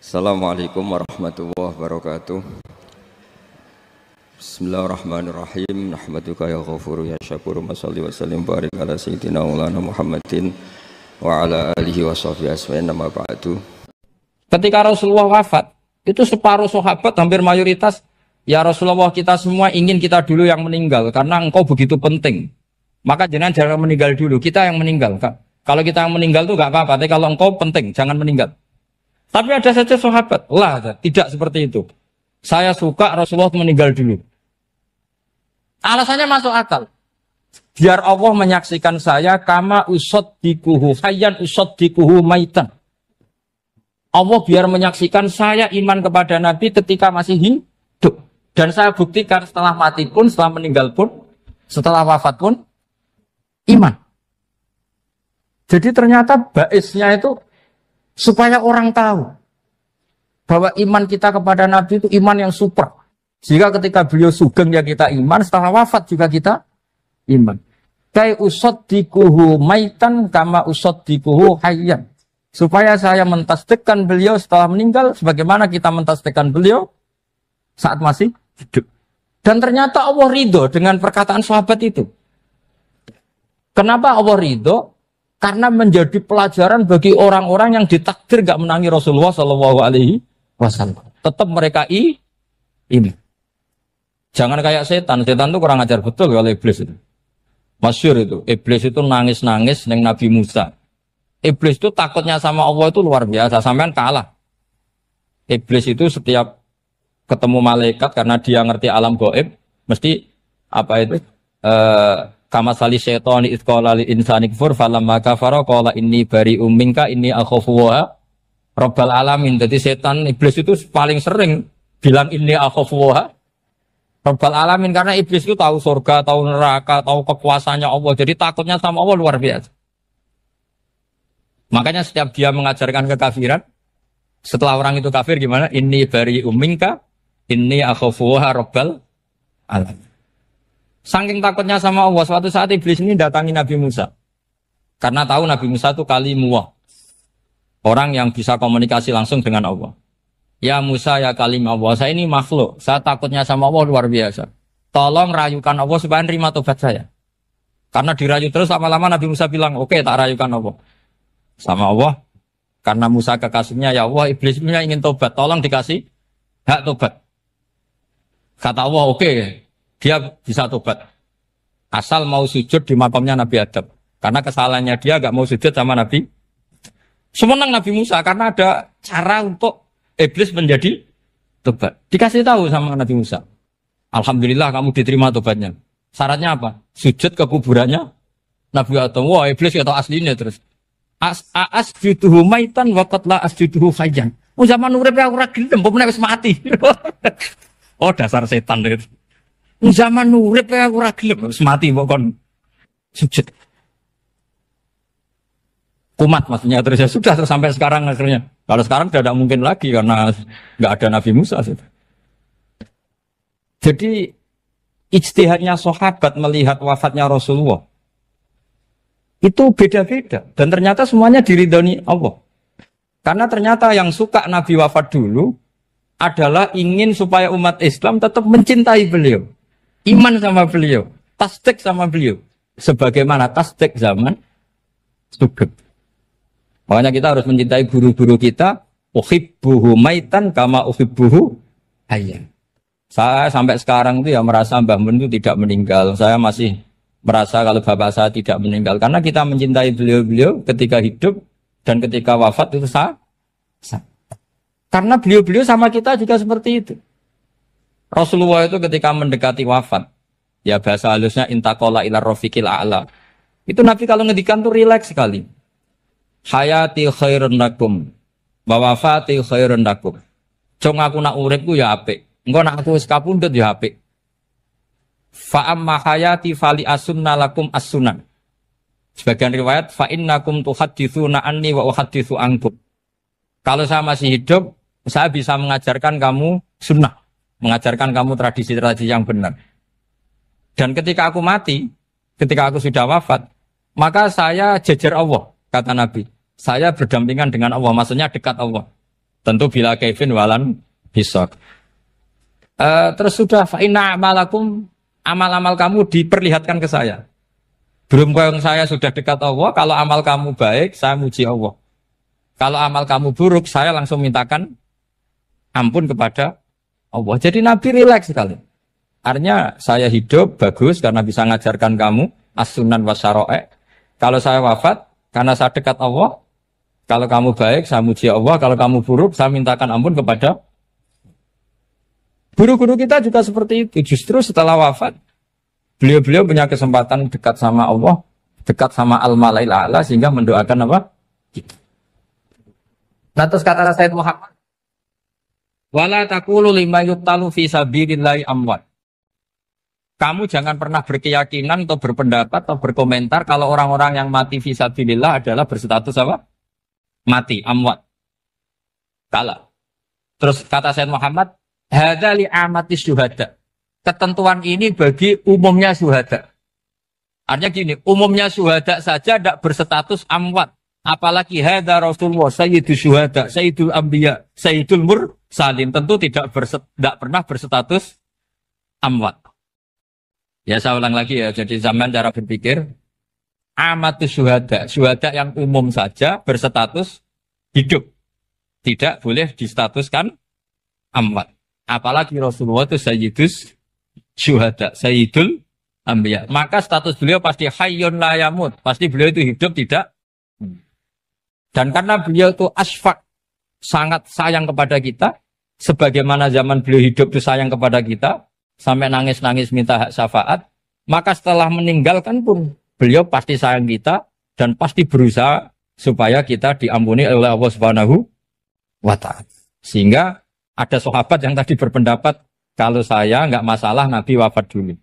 Assalamualaikum warahmatullahi wabarakatuh. Bismillahirrahmanirrahim. Nahmaduka ya ghafuru ya syakuru. Mashalli wa sallim barik ala sayyidina maulana Muhammadin wa ala alihi wa sahbihi asma'in nama ba'du. Ketika Rasulullah wafat, itu separuh sahabat hampir mayoritas, ya Rasulullah, kita semua ingin kita dulu yang meninggal karena engkau begitu penting. Maka jangan meninggal dulu, kita yang meninggal. Kalau kita yang meninggal itu enggak apa-apa, tapi kalau engkau penting, jangan meninggal. Tapi ada saja sahabat, tidak seperti itu. Saya suka Rasulullah meninggal dulu. Alasannya masuk akal. Biar Allah menyaksikan saya kama usaddikuhu hayyan usaddikuhu maitan. Allah biar menyaksikan saya iman kepada Nabi ketika masih hidup. Dan saya buktikan setelah mati pun, setelah meninggal pun, setelah wafat pun, iman. Jadi ternyata baisnya itu supaya orang tahu bahwa iman kita kepada Nabi itu iman yang super. Jika ketika beliau sugeng ya kita iman, setelah wafat juga kita iman. Kai usaddikuhu maitan kama usaddikuhu hayyan. Supaya saya mentasdikkan beliau setelah meninggal sebagaimana kita mentasdikkan beliau saat masih hidup. Dan ternyata Allah ridho dengan perkataan sahabat itu. Kenapa Allah ridho? Karena menjadi pelajaran bagi orang-orang yang ditakdir gak menangi Rasulullah SAW. Tetap mereka ini. Jangan kayak setan. Setan itu kurang ajar betul kalau iblis itu. Masyhur itu. Iblis itu nangis-nangis dengan Nabi Musa. Iblis itu takutnya sama Allah itu luar biasa. Sampean kalah. Iblis itu setiap ketemu malaikat karena dia ngerti alam gaib, mesti apa itu? Kama sali syaitani idqala lil insani kfur falamma kafara qala inni bari'um minka inni akhafu wa rabbal alamin. Jadi setan iblis itu paling sering bilang inni akhafu wa rabbal alamin karena iblis itu tahu surga, tahu neraka, tahu kekuasaannya Allah. Jadi takutnya sama Allah luar biasa. Makanya setiap dia mengajarkan kekafiran, setelah orang itu kafir gimana? Inni bari'um minka inni akhafu wa rabbal alamin. Saking takutnya sama Allah, suatu saat iblis ini datangi Nabi Musa. Karena tahu Nabi Musa itu kalimullah. Orang yang bisa komunikasi langsung dengan Allah. Ya Musa, ya kalim Allah, saya ini makhluk. Saya takutnya sama Allah luar biasa. Tolong rayukan Allah supaya nerima tobat saya. Karena dirayu terus lama-lama Nabi Musa bilang, oke, tak rayukan Allah. Sama Allah. Karena Musa kekasihnya, ya Allah, iblis punya ingin tobat. Tolong dikasih hak tobat. Kata Allah, oke. Dia bisa tobat. Asal mau sujud di makamnya Nabi Adam. Karena kesalahannya dia gak mau sujud sama Nabi. Semenang Nabi Musa karena ada cara untuk iblis menjadi tobat. Dikasih tahu sama Nabi Musa. Alhamdulillah kamu diterima tobatnya. Syaratnya apa? Sujud ke kuburannya Nabi Adam. Wah, iblis gak tahu aslinya terus. Asjuduhu maitan wa qatla asjuduhu hayyan. Oh zaman urip aku ora gelem, pomene wis mati. Oh dasar setan itu. Zaman urip aku ora gelem wis mati kok kon sujud. Kumat maksudnya terus ya sudah sampai sekarang akhirnya. Kalau sekarang tidak mungkin lagi karena enggak ada Nabi Musa. Jadi ijtihadnya sahabat melihat wafatnya Rasulullah itu beda-beda dan ternyata semuanya diridhoni Allah. Karena ternyata yang suka Nabi wafat dulu adalah ingin supaya umat Islam tetap mencintai beliau. Iman sama beliau, tasdik sama beliau, sebagaimana tasdik zaman sugeng. Makanya kita harus mencintai guru-guru kita. Uhibbuhu maitan kama uhibbuhu hayyan. Saya sampai sekarang itu ya merasa Mbah Mun itu tidak meninggal. Saya masih merasa kalau bapak saya tidak meninggal karena kita mencintai beliau-beliau ketika hidup dan ketika wafat itu sah. Karena beliau-beliau sama kita juga seperti itu. Rasulullah itu ketika mendekati wafat, ya bahasa halusnya intaqala ila rafiqil a'la. Itu Nabi kalau ngedikan tuh rileks sekali. Hayati khairun lakum, wa wafati khairun lakum. Jong aku nak uripku ya apik. Engko nak aku wis kapundhut ya apik. Fa amma hayati fali asunna lakum as-sunan. Sebagian riwayat fa innakum tuhadditsuna anni wa uhadditsu ankum. Kalau saya masih hidup, saya bisa mengajarkan kamu sunnah. Mengajarkan kamu tradisi-tradisi yang benar. Dan ketika aku mati, ketika aku sudah wafat, maka saya jejer Allah, kata Nabi. Saya berdampingan dengan Allah, maksudnya dekat Allah. Tentu bila kaifin walan hisab. Terus sudah fa'inna amalakum, amal-amal kamu diperlihatkan ke saya. Belum yang saya sudah dekat Allah, kalau amal kamu baik, saya muji Allah. Kalau amal kamu buruk, saya langsung mintakan ampun kepada Allah. Jadi Nabi rileks sekali. Artinya saya hidup bagus karena bisa ngajarkan kamu as-sunan wa syara'i'. Kalau saya wafat karena saya dekat Allah. Kalau kamu baik, saya muji Allah. Kalau kamu buruk, saya mintakan ampun kepada. Guru-guru kita juga seperti itu. Justru setelah wafat, beliau-beliau punya kesempatan dekat sama Allah, dekat sama Al-Mala'il A'la, sehingga mendoakan apa? Nah, terus kata Sayyid Muhammad, wala taqulu lima yuqtalu fi sabilillahi amwat. Kamu jangan pernah berkeyakinan atau berpendapat atau berkomentar kalau orang-orang yang mati fi sabilillah adalah berstatus apa? Mati, amwat. Kalah. Terus kata Sayyid Muhammad, hadza li amati syuhada. Ketentuan ini bagi umumnya syuhada. Artinya gini, umumnya syuhada saja tidak berstatus amwat. Apalagi hadza Rasulullah sayyidul syuhada, sayyidul anbiya, sayyidul mursalin, tentu tidak pernah berstatus amwat. Ya saya ulang lagi ya, jadi zaman cara berpikir amatus syuhada, syuhada yang umum saja berstatus hidup. Tidak boleh distatuskan amwat. Apalagi Rasulullah itu sayyidus syuhada, sayyidul anbiya. Maka status beliau pasti hayyun la yamut, pasti beliau itu hidup tidak. Dan karena beliau itu asfaq, sangat sayang kepada kita, sebagaimana zaman beliau hidup itu sayang kepada kita, sampai nangis-nangis minta hak syafaat, maka setelah meninggalkan pun beliau pasti sayang kita dan pasti berusaha supaya kita diampuni oleh Allah Subhanahu wa ta'ala. Sehingga ada sahabat yang tadi berpendapat kalau saya nggak masalah Nabi wafat dulu.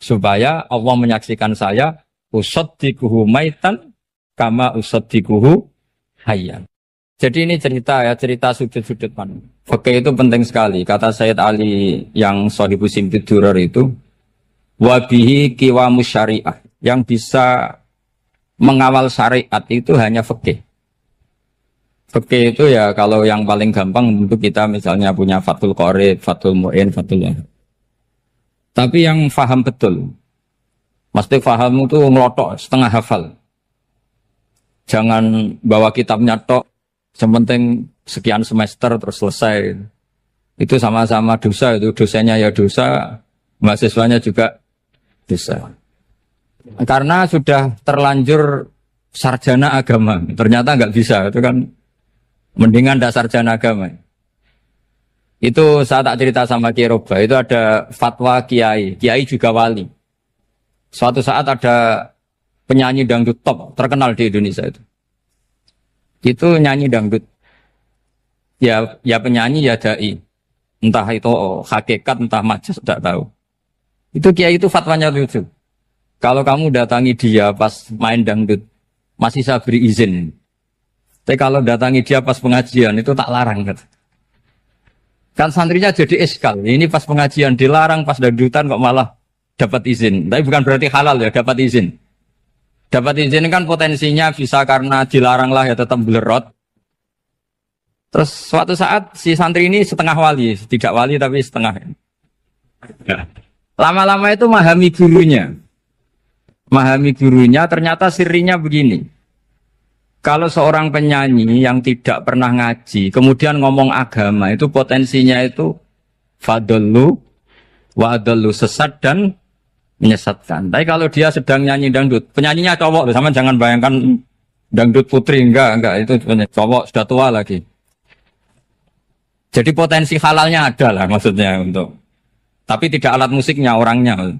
Supaya Allah menyaksikan saya usaddiquhu maitan kama usaddiquhu hayyan. Jadi ini cerita ya, cerita sudut-sudut mana. Fikih itu penting sekali. Kata Sayyid Ali yang Shahibus Simtud Durar itu, wabihi qiwamus syariah. Yang bisa mengawal syariat itu hanya fikih. Fikih itu ya kalau yang paling gampang untuk kita misalnya punya Fathul Qorib, Fathul Mu'in, Fathul Wahab. Tapi yang faham betul, mesti faham itu ngelotok setengah hafal. Jangan bawa kitabnya tok, sementing sekian semester terus selesai. Itu sama-sama dosa, itu dosanya ya dosa, mahasiswanya juga dosa. Karena sudah terlanjur sarjana agama, ternyata nggak bisa, itu kan mendingan ndak sarjana agama. Itu saya tak cerita sama Kiai Roba, itu ada fatwa kiai juga wali. Suatu saat ada penyanyi dangdut top terkenal di Indonesia itu nyanyi dangdut ya penyanyi ya dai, entah itu hakikat entah majas tidak tahu. Itu kiai itu fatwanya lucu, kalau kamu datangi dia pas main dangdut masih saya beri izin, tapi kalau datangi dia pas pengajian itu tak larang kan santrinya jadi eskal, ini pas pengajian dilarang, pas dangdutan kok malah dapat izin. Tapi bukan berarti halal ya, dapat izin. Dapat izin kan potensinya bisa karena dilarang lah ya tetap belerot. Terus suatu saat si santri ini setengah wali, tidak wali tapi setengah. Ya. Lama-lama itu memahami gurunya. Memahami gurunya ternyata sirinya begini. Kalau seorang penyanyi yang tidak pernah ngaji, kemudian ngomong agama, itu potensinya itu fadallu wa adallu, sesat dan menyesatkan. Tapi kalau dia sedang nyanyi dangdut, penyanyinya cowok, sama jangan bayangkan dangdut putri, enggak, itu cowok sudah tua lagi. Jadi potensi halalnya ada lah maksudnya untuk, tapi tidak alat musiknya, orangnya.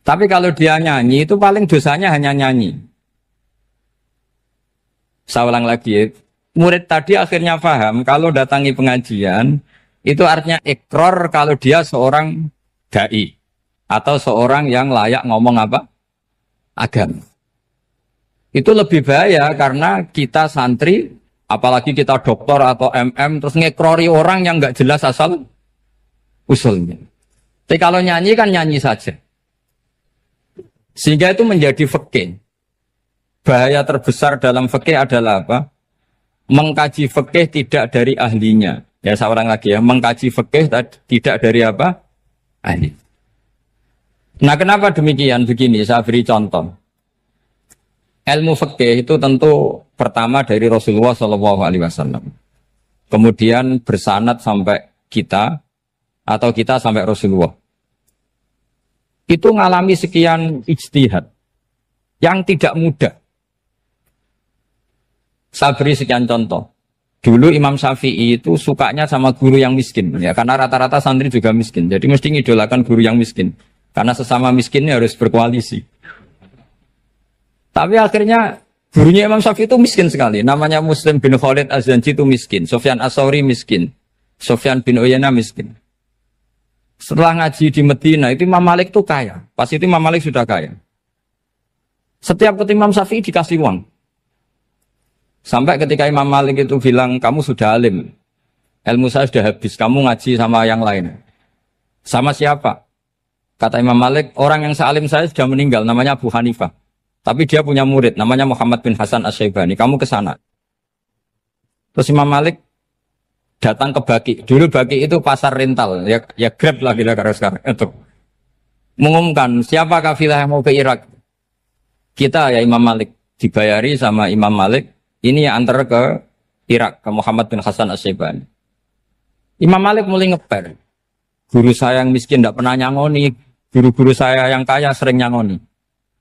Tapi kalau dia nyanyi itu paling dosanya hanya nyanyi. Saya ulang lagi, murid tadi akhirnya paham kalau datangi pengajian itu artinya ikror kalau dia seorang dai atau seorang yang layak ngomong apa? Agama. Itu lebih bahaya karena kita santri, apalagi kita doktor atau MM, terus ngekrori orang yang nggak jelas asal usulnya. Tapi kalau nyanyi kan nyanyi saja. Sehingga itu menjadi fikih. Bahaya terbesar dalam fikih adalah apa? mengkaji fikih tidak dari ahlinya. Ya seorang lagi ya, mengkaji fikih tidak dari apa? Ahli. Nah kenapa demikian? Begini, saya beri contoh. Ilmu fikih itu tentu pertama dari Rasulullah SAW. Kemudian bersanad sampai kita, atau kita sampai Rasulullah. Itu ngalami sekian ijtihad yang tidak mudah. Saya beri sekian contoh. Dulu Imam Syafi'i itu sukanya sama guru yang miskin, ya karena rata-rata santri juga miskin. Jadi mesti ngidolakan guru yang miskin, karena sesama miskinnya harus berkoalisi. Tapi akhirnya gurunya Imam Syafi'i itu miskin sekali. Namanya Muslim bin Khalid Az-Zanji itu miskin, Sufyan As-Tsauri miskin, Sufyan bin Uyainah miskin. Setelah ngaji di Medina itu Imam Malik itu kaya. Pas itu Imam Malik sudah kaya. Setiap ketemu Imam Syafi'i dikasih uang. Sampai ketika Imam Malik itu bilang, kamu sudah alim, ilmu saya sudah habis, kamu ngaji sama yang lain. Sama siapa? Kata Imam Malik, orang yang sealim saya sudah meninggal, namanya Abu Hanifah. Tapi dia punya murid, namanya Muhammad bin Hasan Asy-Syaibani, kamu ke sana. Terus Imam Malik datang ke Baki. Dulu Baki itu pasar rental, ya Grab lah kira-kira sekarang. Untuk mengumumkan, siapa kafilah yang mau ke Irak? Kita ya Imam Malik, dibayari sama Imam Malik. Ini yang antar ke Irak, ke Muhammad bin Hasan Asy-Syaibani. Imam Malik mulai ngeper. Guru saya yang miskin tidak pernah nyangoni, guru-guru saya yang kaya sering nyangoni.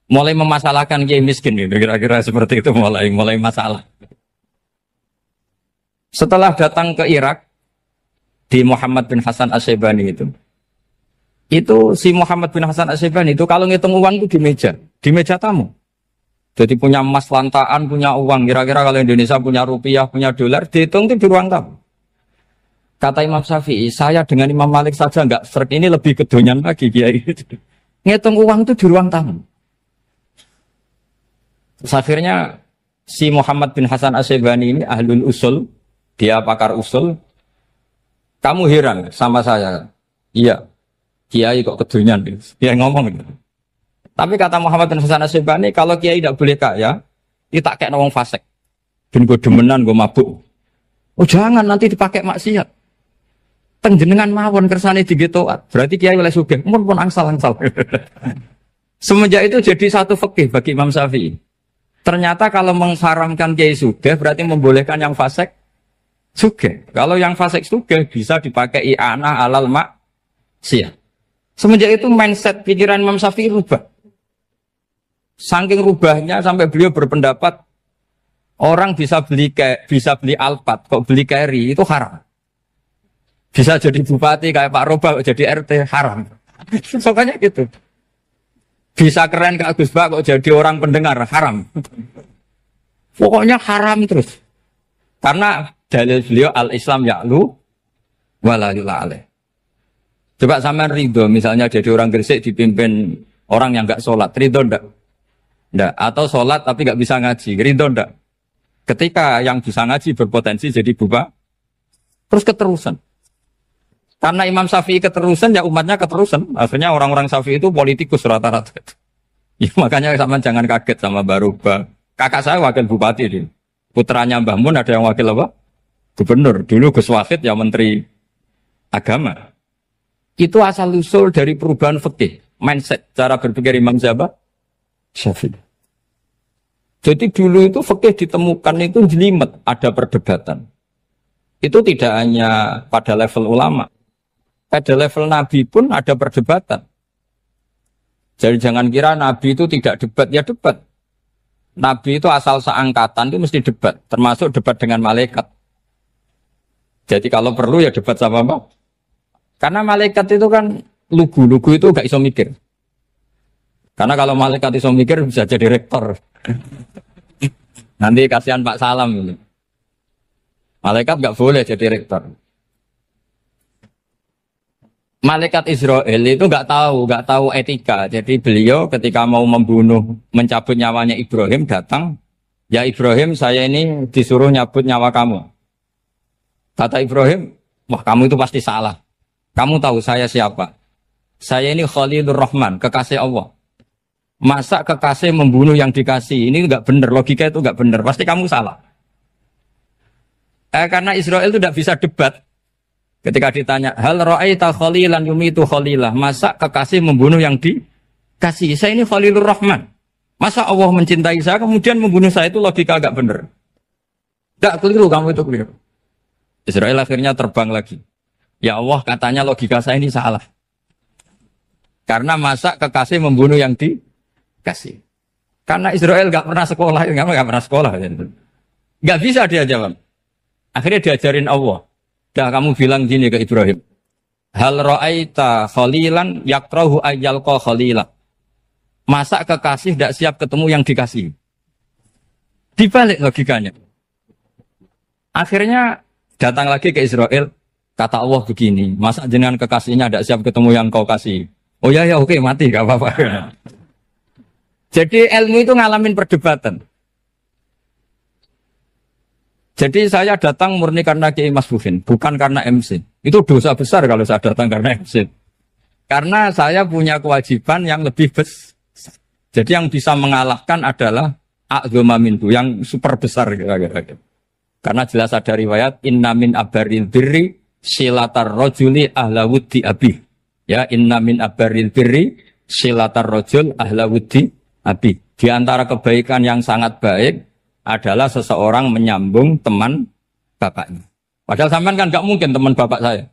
Mulai memasalahkan kiai miskin, gitu. Kira-kira seperti itu mulai masalah. Setelah datang ke Irak, di Muhammad bin Hasan Asy-Syaibani itu si Muhammad bin Hasan Asy-Syaibani itu kalau ngitung uang itu di meja tamu. Jadi punya emas lantaan, punya uang. Kira-kira kalau Indonesia punya rupiah, punya dolar, dihitung itu di ruang tamu. Kata Imam Syafi'i, saya dengan Imam Malik saja enggak serk, ini lebih kedonyan lagi kiai. Ngitung uang itu di ruang tamu. Terus akhirnya si Muhammad bin Hasan Asy-Syaibani ini ahlul usul, dia pakar usul. Kamu heran sama saya? Iya, kiai kok kedonyan. Dia ngomong gitu. Tapi kata Muhammad bin Hasan Asy-Syaibani, kalau kiai tidak boleh kaya, dia tak kayak wong fasik. Ben gue demenan, gue mabuk. Oh jangan, nanti dipakai maksiat. Tenjenengan mawon kersane digetoat. Berarti kiai oleh sugih, pun angsal-angsal. Semenjak itu jadi satu fikih bagi Imam Syafi'i. Ternyata kalau mengharamkan kiai sugih, berarti membolehkan yang fasik sugih. Kalau yang fasik sugih bisa dipakai i'anah alal maksiat. Semenjak itu mindset pikiran Imam Syafi'i rubah. Saking rubahnya sampai beliau berpendapat orang bisa beli Alphard, kok beli carry itu haram. Bisa jadi bupati kayak Pak Roba, jadi RT haram. Soalnya gitu. Bisa keren kayak Gus Bak, kok jadi orang pendengar haram. Pokoknya haram terus. Karena dalil beliau al-Islam ya'lu wala yula'aleh. Coba sampean ridho, misalnya jadi orang Gresik dipimpin orang yang enggak sholat, ridho enggak? Enggak. Atau sholat tapi enggak bisa ngaji, ridho enggak? Ketika yang bisa ngaji berpotensi jadi buba, terus keterusan. Karena Imam Syafi'i keterusan, ya umatnya keterusan. Akhirnya orang-orang Syafi'i itu politikus rata-rata. Ya, makanya sama jangan kaget sama Baruba. Kakak saya wakil bupati ini. Putranya Mbah Mun ada yang wakil apa? Gubernur. Dulu Gus Wahid ya menteri agama. Itu asal usul dari perubahan fikih, mindset, cara berpikir Imam Syafi'i. Jadi dulu itu fikih ditemukan itu jelimet, ada perdebatan. Itu tidak hanya pada level ulama, pada level Nabi pun ada perdebatan. Jadi jangan kira Nabi itu tidak debat, ya debat. Nabi itu asal seangkatan itu mesti debat, termasuk debat dengan malaikat. Jadi kalau perlu ya debat sama apa? Karena malaikat itu kan lugu itu gak iso mikir. Karena kalau malaikat iso mikir bisa jadi rektor. Nanti kasihan Pak Salam ini. Malaikat gak boleh jadi rektor. Malaikat Israel itu gak tahu etika. Jadi beliau ketika mau membunuh, mencabut nyawanya Ibrahim datang, ya Ibrahim saya ini disuruh nyabut nyawa kamu. Kata Ibrahim, wah kamu itu pasti salah. Kamu tahu saya siapa? Saya ini Khalilur Rahman, kekasih Allah. Masa kekasih membunuh yang dikasih? Ini enggak benar, logika itu enggak benar. Pasti kamu salah. Karena Israel itu tidak bisa debat. Ketika ditanya, hal ra'aita khalilan yumitu khalilah, masa kekasih membunuh yang dikasih? Saya ini Khalilur Rahman. Masa Allah mencintai saya kemudian membunuh saya, itu logika agak benar. Tidak keliru, kamu itu keliru. Israel akhirnya terbang lagi. Ya Allah, katanya logika saya ini salah. Karena masa kekasih membunuh yang dikasih. Karena Israel nggak pernah sekolah, nggak pernah sekolah. Nggak bisa dia jawab. Akhirnya diajarin Allah. Dah kamu bilang gini ke Ibrahim. Hal ra'aita khalilan yakrahu ayyalqa khalilah. Masa kekasih tidak siap ketemu yang dikasih. Dibalik logikanya. Akhirnya datang lagi ke Israel. Kata Allah begini. Masa jenengan kekasihnya tidak siap ketemu yang kau kasih. Oh ya oke mati gak apa-apa. Jadi ilmu itu ngalamin perdebatan. Jadi saya datang murni karena Kiai Mas Buhin, bukan karena MC. Itu dosa besar kalau saya datang karena MC. Karena saya punya kewajiban yang lebih besar. Jadi yang bisa mengalahkan adalah a'dzama minhu, yang super besar. Karena jelas ada riwayat, inna min abaril birri silatar rojuli ahla wuddi abi. Ya, inna min abaril birri silatar rojul ahla wuddi abi. Di antara kebaikan yang sangat baik adalah seseorang menyambung teman bapaknya. Padahal sampean kan nggak mungkin teman bapak saya.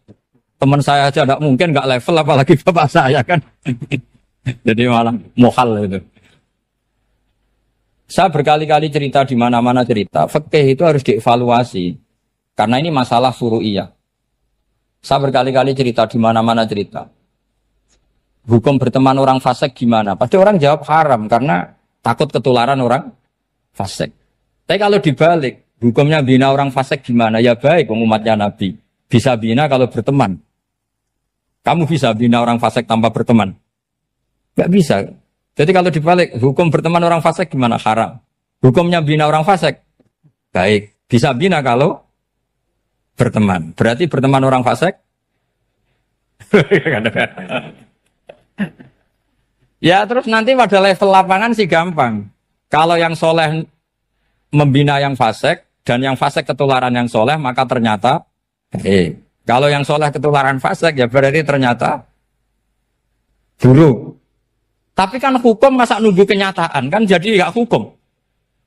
Teman saya aja nggak mungkin, nggak level apalagi bapak saya kan. Jadi malah mohal itu. Saya berkali-kali cerita di mana-mana cerita. Fikih itu harus dievaluasi. Karena ini masalah furu'iyah. Saya berkali-kali cerita di mana-mana cerita. Hukum berteman orang fasik gimana? Pasti orang jawab haram karena takut ketularan orang fasik. Tapi kalau dibalik, hukumnya bina orang fasik gimana? Ya baik, umatnya Nabi. Bisa bina kalau berteman. Kamu bisa bina orang fasik tanpa berteman? Gak bisa. Jadi kalau dibalik, hukum berteman orang fasik gimana? Haram. Hukumnya bina orang fasik? Baik. Bisa bina kalau berteman. Berarti berteman orang fasik? Ya terus nanti pada level lapangan sih gampang. Kalau yang soleh membina yang fasik dan yang fasik ketularan yang soleh, maka ternyata kalau yang soleh ketularan fasik ya berarti ternyata buruk. Tapi kan hukum masa nunggu kenyataan kan jadi nggak hukum.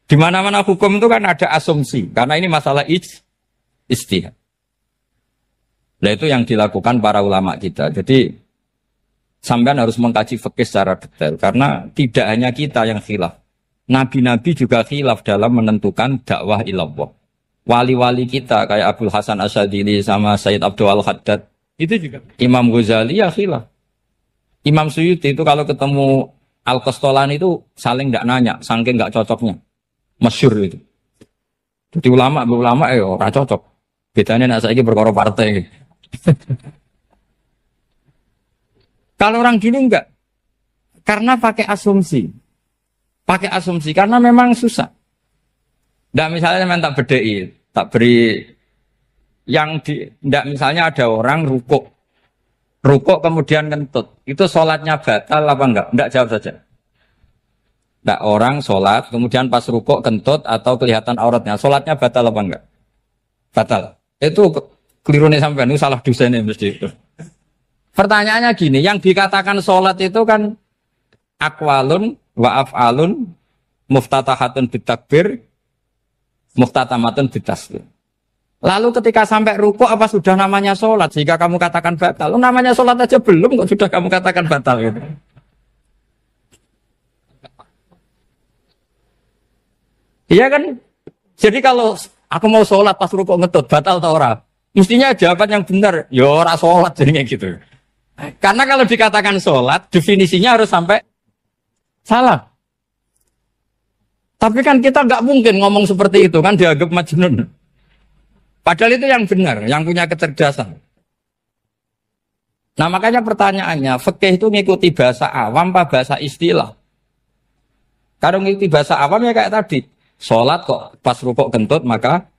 Di mana-mana hukum itu kan ada asumsi karena ini masalah ijtihad. Nah itu yang dilakukan para ulama kita. Jadi sampean harus mengkaji fikih secara detail karena tidak hanya kita yang khilaf. Nabi-nabi juga khilaf dalam menentukan dakwah ilallah. Wali-wali kita kayak Abdul Hasan Asyadili sama Sayyid Abdul Al-Haddad itu juga. Imam Ghazali ya khilaf. Imam Suyuti itu kalau ketemu Al-Qastolani itu saling tidak nanya, saking nggak cocoknya. Masyhur itu. Jadi ulama ora cocok. Bedanya nak saiki perkara partai. Kalau orang gini enggak. Karena pakai asumsi. Pakai asumsi karena memang susah. Nggak misalnya memang tak bedai, tak beri yang nggak misalnya ada orang rukuk kemudian kentut, itu sholatnya batal apa enggak? Enggak, jawab saja. Nggak, orang sholat kemudian pas rukuk kentut atau kelihatan auratnya, sholatnya batal apa enggak? Batal. Itu keliru nih sampai ini salah dosennya mesti itu. Pertanyaannya gini, yang dikatakan sholat itu kan aqwalun wa af'alun muftatahatun bitakbir muftatamatun bitaslim. Lalu ketika sampai rukuk apa sudah namanya sholat sehingga kamu katakan batal? Namanya sholat aja belum kok sudah kamu katakan batal gitu. Iya kan? Jadi kalau aku mau sholat pas rukuk ngetut batal atau ora? Mestinya jawaban yang benar, ya ora sholat jadinya gitu. Karena kalau dikatakan sholat definisinya harus sampai salah. Tapi kan kita nggak mungkin ngomong seperti itu kan dianggap majnun. Padahal itu yang benar, yang punya kecerdasan. Nah makanya pertanyaannya, fikih itu ngikuti bahasa awam apa bahasa istilah? Kalau ngikuti bahasa awam ya kayak tadi, sholat kok pas rukuk kentut maka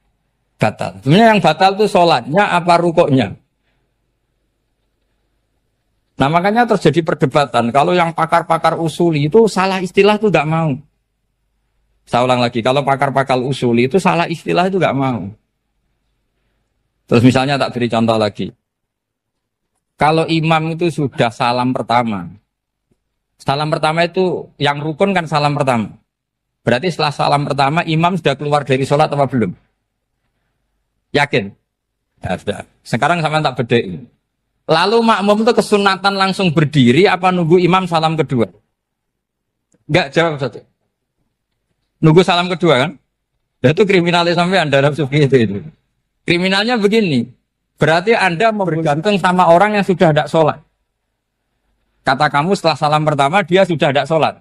batal. Sebenarnya yang batal itu sholatnya apa rukuknya? Nah makanya terjadi perdebatan. Kalau yang pakar-pakar usuli itu salah istilah itu nggak mau. Saya ulang lagi, kalau pakar-pakar usuli itu salah istilah itu nggak mau. Terus misalnya tak beri contoh lagi. Kalau imam itu sudah salam pertama. Salam pertama itu yang rukun kan salam pertama. Berarti setelah salam pertama imam sudah keluar dari sholat apa belum? Yakin? Ya sudah. Sekarang sama tak bedain. Lalu makmum itu kesunatan langsung berdiri apa nunggu imam salam kedua? Enggak, jawab satu. Nunggu salam kedua kan? Ya itu kriminalnya sampai dalam sufi itu. Kriminalnya begini. Berarti Anda bergantung sama orang yang sudah tidak sholat. Kata kamu setelah salam pertama dia sudah tidak sholat.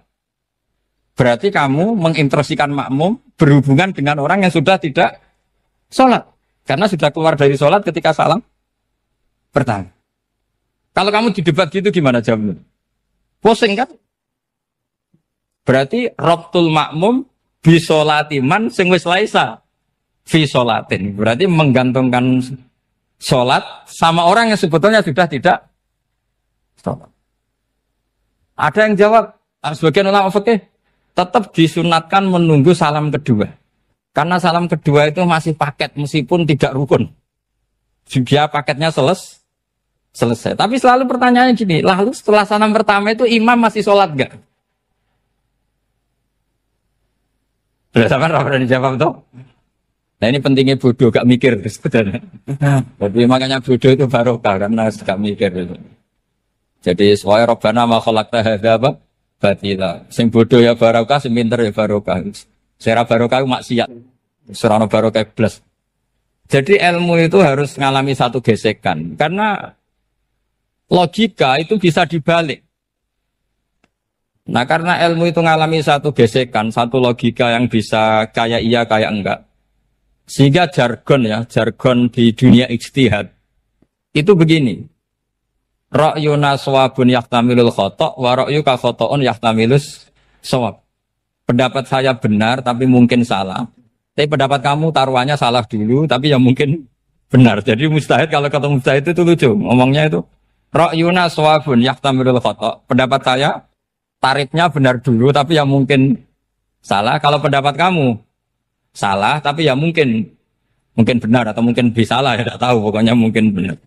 Berarti kamu menginstruksikan makmum berhubungan dengan orang yang sudah tidak sholat. Karena sudah keluar dari sholat ketika salam pertama. Kalau kamu di debat gitu gimana jawabnya? Pusing kan? Berarti Rabtul makmum bisolatiman sing wis laisa fi sholatin. Berarti menggantungkan sholat sama orang yang sebetulnya sudah tidak sholat. Ada yang jawab, sebagian ulama fikih tetap disunatkan menunggu salam kedua. Karena salam kedua itu masih paket meskipun tidak rukun. Dia paketnya selesai. Tapi selalu pertanyaannya gini, lalu setelah salam pertama itu imam masih sholat enggak? Sudah sama berani jawab tuh? Nah ini pentingnya bodoh, gak mikir sebenarnya. Jadi makanya bodoh itu barokah karena gak mikir itu. Jadi soalnya Rabbana ma khalaqta hadza apa? Batila. Sing bodoh ya barokah, sing pinter ya barokah. Sera barokah maksiat. Surana barokah plus. Jadi ilmu itu harus mengalami satu gesekan karena logika itu bisa dibalik. Nah karena ilmu itu mengalami satu gesekan, satu logika yang bisa kayak iya kayak enggak. Sehingga jargon di dunia ijtihad itu begini. Ra'yuna shawabun yahtamilul khata' wa ra'yuka khata'un yahtamilus shawab. Pendapat saya benar tapi mungkin salah. Tapi pendapat kamu taruhannya salah dulu tapi ya mungkin benar. Jadi mustahid kalau kata mustahid itu lucu. Ngomongnya itu ra'yuna shawabun yahtamilul khata'. Pendapat saya tarifnya benar dulu tapi ya mungkin salah. Kalau pendapat kamu salah, tapi ya mungkin benar atau mungkin bisa salah, ya tidak tahu, pokoknya mungkin benar.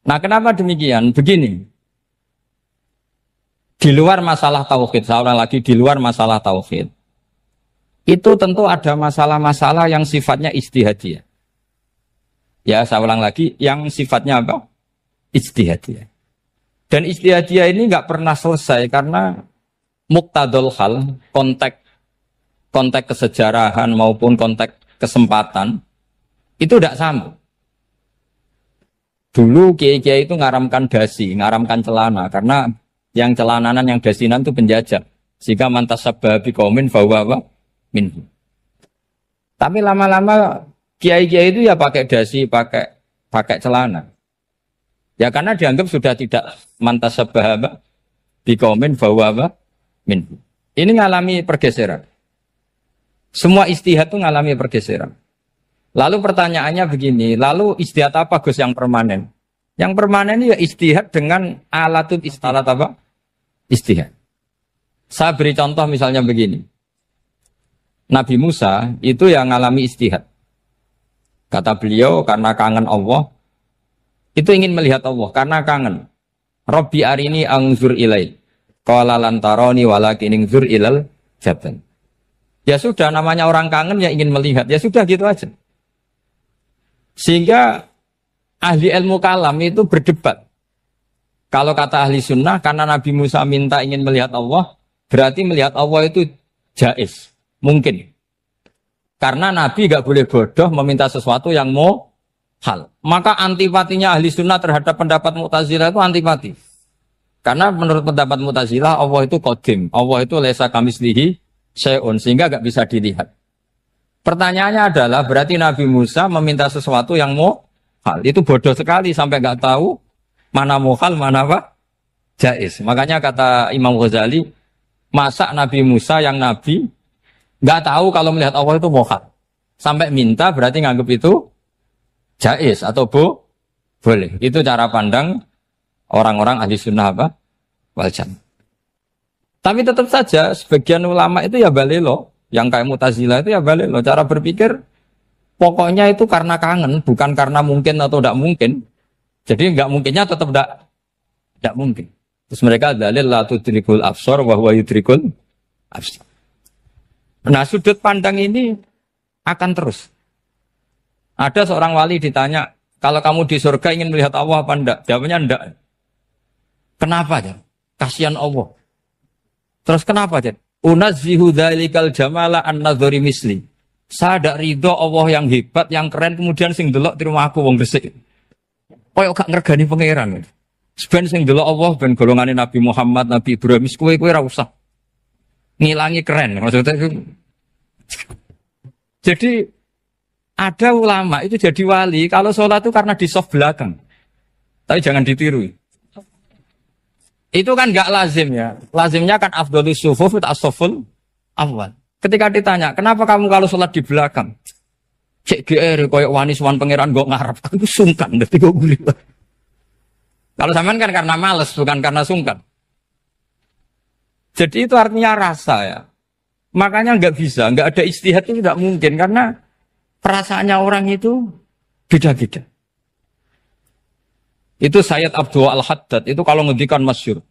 Nah, kenapa demikian? Begini, di luar masalah tauhid, saya ulang lagi, di luar masalah tauhid, itu tentu ada masalah-masalah yang sifatnya ijtihadiyah. Ya, saya ulang lagi, yang sifatnya apa? Ijtihadiyah. Dan ijtihadiyah ini nggak pernah selesai karena muqtadul hal, konteks kesejarahan maupun konteks kesempatan itu tidak sama. Dulu kiai-kiai itu ngaramkan dasi, ngaramkan celana karena yang celananan yang dasinan itu penjajah. Sehingga mantasabba biqaumin fahuwa minhu. Tapi lama-lama kiai-kiai itu ya pakai dasi, pakai celana. Ya karena dianggap sudah tidak mantasabba biqaumin fahuwa minhu. Ini ngalami pergeseran. Semua istihad itu ngalami pergeseran. Lalu pertanyaannya begini, lalu istihad apa Gus yang permanen? Yang permanen ya istihad dengan alat apa? Istihad. Saya beri contoh misalnya begini. Nabi Musa itu yang ngalami istihad. Kata beliau karena kangen Allah, itu ingin melihat Allah karena kangen. Rabbi arini anzur ilai. Qala lan tarani walakin anzur ilal jabal. Ya sudah, namanya orang kangen ya ingin melihat. Ya sudah gitu aja. Sehingga ahli ilmu kalam itu berdebat. Kalau kata ahli sunnah, karena Nabi Musa minta ingin melihat Allah, berarti melihat Allah itu jaiz. Mungkin. Karena Nabi gak boleh bodoh meminta sesuatu yang mau hal. Maka antipatinya ahli sunnah terhadap pendapat Mu'tazilah itu antipati. Karena menurut pendapat Mu'tazilah, Allah itu qadim. Allah itu laisa kamislihi syai'un, sehingga gak bisa dilihat. Pertanyaannya adalah berarti Nabi Musa meminta sesuatu yang mau hal. Itu bodoh sekali sampai gak tahu mana mau hal, mana apa? Jaiz. Makanya kata Imam Ghazali, masa Nabi Musa yang Nabi gak tahu kalau melihat Allah itu mau hal. Sampai minta berarti nganggap itu jaiz atau boleh. Itu cara pandang orang-orang ahli sunnah apa? Wal jannah. Tapi tetap saja sebagian ulama itu ya balelo, yang kayak Mu'tazilah itu ya balelo, cara berpikir Pokoknya itu karena kangen, bukan karena mungkin atau tidak mungkin. Jadi nggak mungkinnya tetap tidak mungkin. Terus mereka dalil la tudrikul absar wa huwa yudrikul absar. Nah, sudut pandang ini akan terus. Ada seorang wali ditanya, kalau kamu di surga ingin melihat Allah apa enggak? Jawabnya enggak. Kenapa ya? Kasihan Allah. Terus kenapa ya? Unazzihu dzalikal jamala an nadhari misli. Saya tidak ridho Allah yang hebat, yang keren, kemudian sing delok di rumah aku wong resik. Koyok gak ngergani pangeran. Sebenarnya sing delok Allah ben golongane Nabi Muhammad, Nabi Ibrahim, kowe ora usah ngilangi keren. Maksudnya itu. Jadi ada ulama itu jadi wali kalau sholat itu karena di soft belakang. Tapi jangan ditiru. Itu kan nggak lazim ya. Lazimnya kan afdhalus sufuf as-saful awal. Ketika ditanya, kenapa kamu kalau sholat di belakang? Cek GR koyok wani suwan pangeran gak ngarep. Aku sungkan dadi kok gulit. Kalau sampean kan karena males, bukan karena sungkan. Jadi itu artinya rasa ya. Makanya nggak bisa, nggak ada ijtihad itu tidak mungkin karena perasaannya orang itu beda-beda. Itu Sayyid Abdul Al-Haddad itu kalau ngendikan masyhur.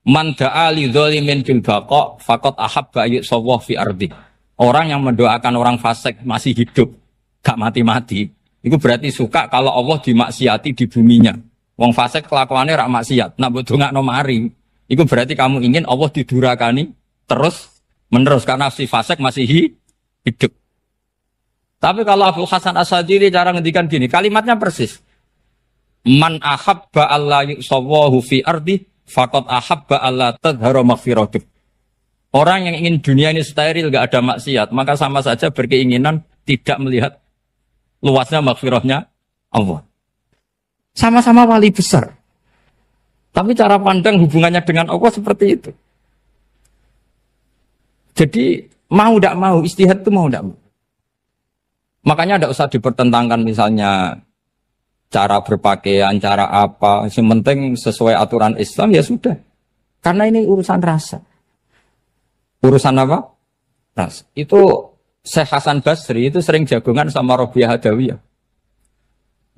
Man da'a li dzalimin fil baqa faqad ahabba yusawwah fi ardi. Orang yang mendoakan orang fasik masih hidup, gak mati-mati, itu berarti suka kalau Allah dimaksiati di buminya. Wong fasik kelakuannya rak maksiat, nak mbok dongakno mari. Itu berarti kamu ingin Allah didurakani terus menerus karena si fasik masih hidup. Tapi kalau Abu Hasan As-Sadili cara ngendikan gini, kalimatnya persis. Man ahabba alla yusawwahu fi ardi faqad ahabba alla tadhara maghfiratuh. Orang yang ingin dunia ini steril, gak ada maksiat, maka sama saja berkeinginan tidak melihat luasnya maghfirahnya Allah. Sama-sama wali besar. Tapi cara pandang hubungannya dengan Allah seperti itu. Jadi mau tidak mau, ijtihad itu mau tidak mau. Makanya tidak usah dipertentangkan misalnya cara berpakaian, cara apa. Yang penting sesuai aturan Islam ya sudah. Karena ini urusan rasa. Urusan apa? Rasa. Itu Syekh Hasan Basri itu sering jagongan sama Robiah Hadawiyah.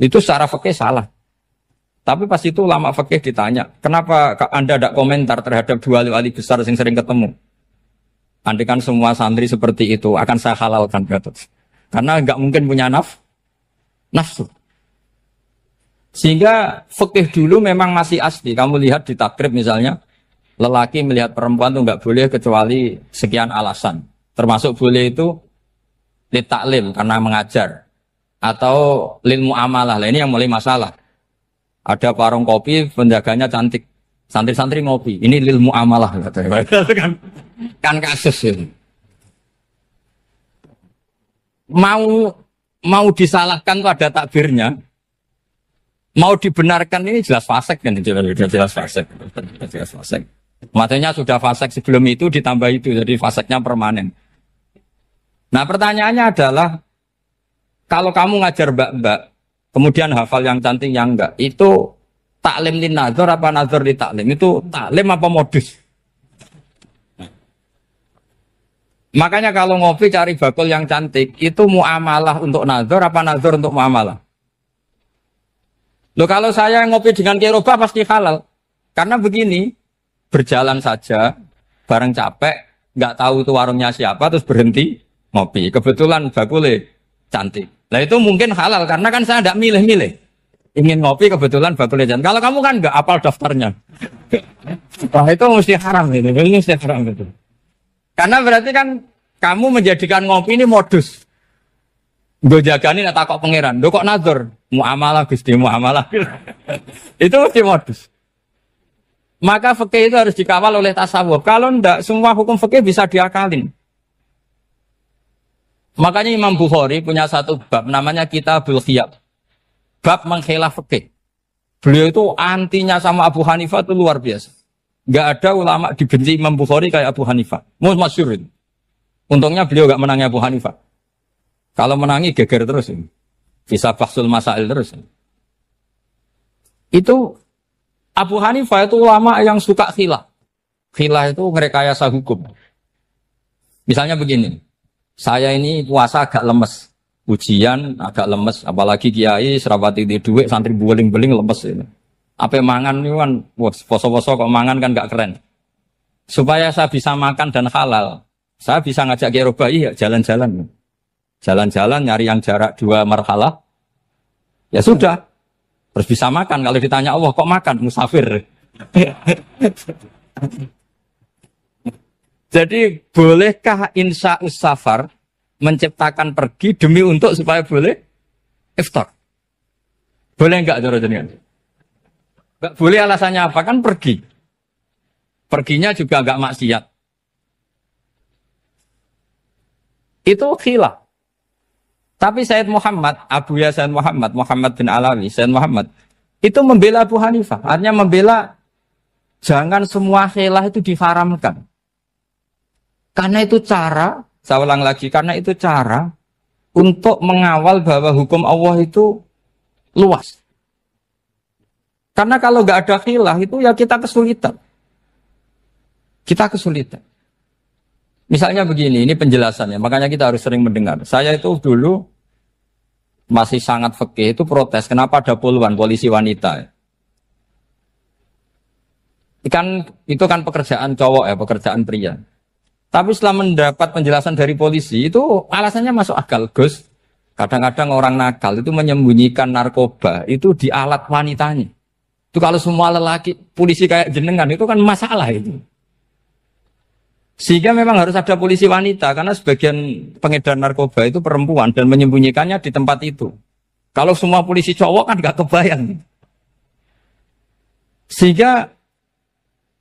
Itu secara fikih salah. Tapi pas itu ulama fikih ditanya, kenapa Anda tidak komentar terhadap dua wali besar yang sering ketemu? Andai kan semua santri seperti itu akan saya halalkan, karena nggak mungkin punya nafsu. Sehingga fikih dulu memang masih asli. Kamu lihat di takrib misalnya, lelaki melihat perempuan itu nggak boleh kecuali sekian alasan. Termasuk boleh itu litaklim karena mengajar atau lil muamalah. Lah ini yang mulai masalah. Ada warung kopi, penjaganya cantik. Santri-santri ngopi. Ini lil muamalah. Kan kasus ini. Mau disalahkan tuh ada takbirnya. Mau dibenarkan ini jelas fasik kan? Jelas fasik. Jelas fasik. Matanya sudah fasik sebelum itu ditambah itu. Jadi fasiknya permanen. Nah pertanyaannya adalah, kalau kamu ngajar mbak-mbak, kemudian hafal yang cantik yang enggak, itu taklim lin nazar apa nazar li taklim? Itu taklim apa modus? Makanya kalau ngopi cari bakul yang cantik, itu muamalah untuk nazar apa nazar untuk muamalah? Loh kalau saya ngopi dengan kiroba pasti halal. Karena begini, berjalan saja, bareng capek, nggak tahu itu warungnya siapa, terus berhenti ngopi. Kebetulan bakulnya cantik. Nah itu mungkin halal, karena kan saya tidak milih-milih. Ingin ngopi kebetulan bakulnya cantik. Kalau kamu kan nggak apal daftarnya. Wah itu mesti haram itu, mesti haram itu. Karena berarti kan kamu menjadikan ngopi ini modus. Gue jagani nak takok pangeran. Lo kok nazar? Muamalah Gusti, muamalah. Itu mesti modus. Maka fikih itu harus dikawal oleh tasawuf. Kalau ndak, semua hukum fikih bisa diakalin. Makanya Imam Bukhari punya satu bab namanya Kitabul Khiyab. Bab mengkhilaf fikih. Beliau itu antinya sama Abu Hanifah itu luar biasa. Enggak ada ulama dibenci Imam Bukhari kayak Abu Hanifah. Masyhur itu. Untungnya beliau enggak menangi Abu Hanifah. Kalau menangi geger terus ini. Bisa bahsul masail terus. Itu Abu Hanifah itu ulama yang suka khilah. Khilah itu merekayasa hukum. Misalnya begini. Saya ini puasa agak lemes. ujian agak lemes, apalagi kiai serapati di duit santri beling-beling lemes ini. Apa mangan ini kan, poso-poso kok mangan kan gak keren. Supaya saya bisa makan dan halal, saya bisa ngajak kiai Robai ya jalan-jalan. Jalan-jalan nyari yang jarak 2 marhalah, ya sudah. Terus bisa makan, kalau ditanya Allah kok makan, musafir. Jadi bolehkah insya safar menciptakan pergi demi untuk supaya boleh iftar? Boleh enggak cara jenengan? Enggak boleh, alasannya apa? Kan pergi. Perginya juga enggak maksiat. Itu khilaf. Tapi Sayyid Muhammad, Abu Ya Sayyid Muhammad, Muhammad bin Alawi, Sayyid Muhammad, itu membela Abu Hanifah. Artinya membela jangan semua khilaf itu diharamkan. Karena itu cara, saya ulang lagi, karena itu cara untuk mengawal bahwa hukum Allah itu luas. Karena kalau nggak ada khilaf itu ya kita kesulitan. Kita kesulitan. Misalnya begini, ini penjelasannya, makanya kita harus sering mendengar. Saya itu dulu masih sangat fikih itu protes, kenapa ada puluhan polisi wanita? Itu kan pekerjaan cowok ya, pekerjaan pria. Tapi setelah mendapat penjelasan dari polisi, itu alasannya masuk akal, Gus. Kadang-kadang orang nakal itu menyembunyikan narkoba, itu di alat wanitanya. Itu kalau semua lelaki, polisi kayak jenengan, itu kan masalah itu. Sehingga memang harus ada polisi wanita, karena sebagian pengedar narkoba itu perempuan dan menyembunyikannya di tempat itu. Kalau semua polisi cowok kan gak kebayang. Sehingga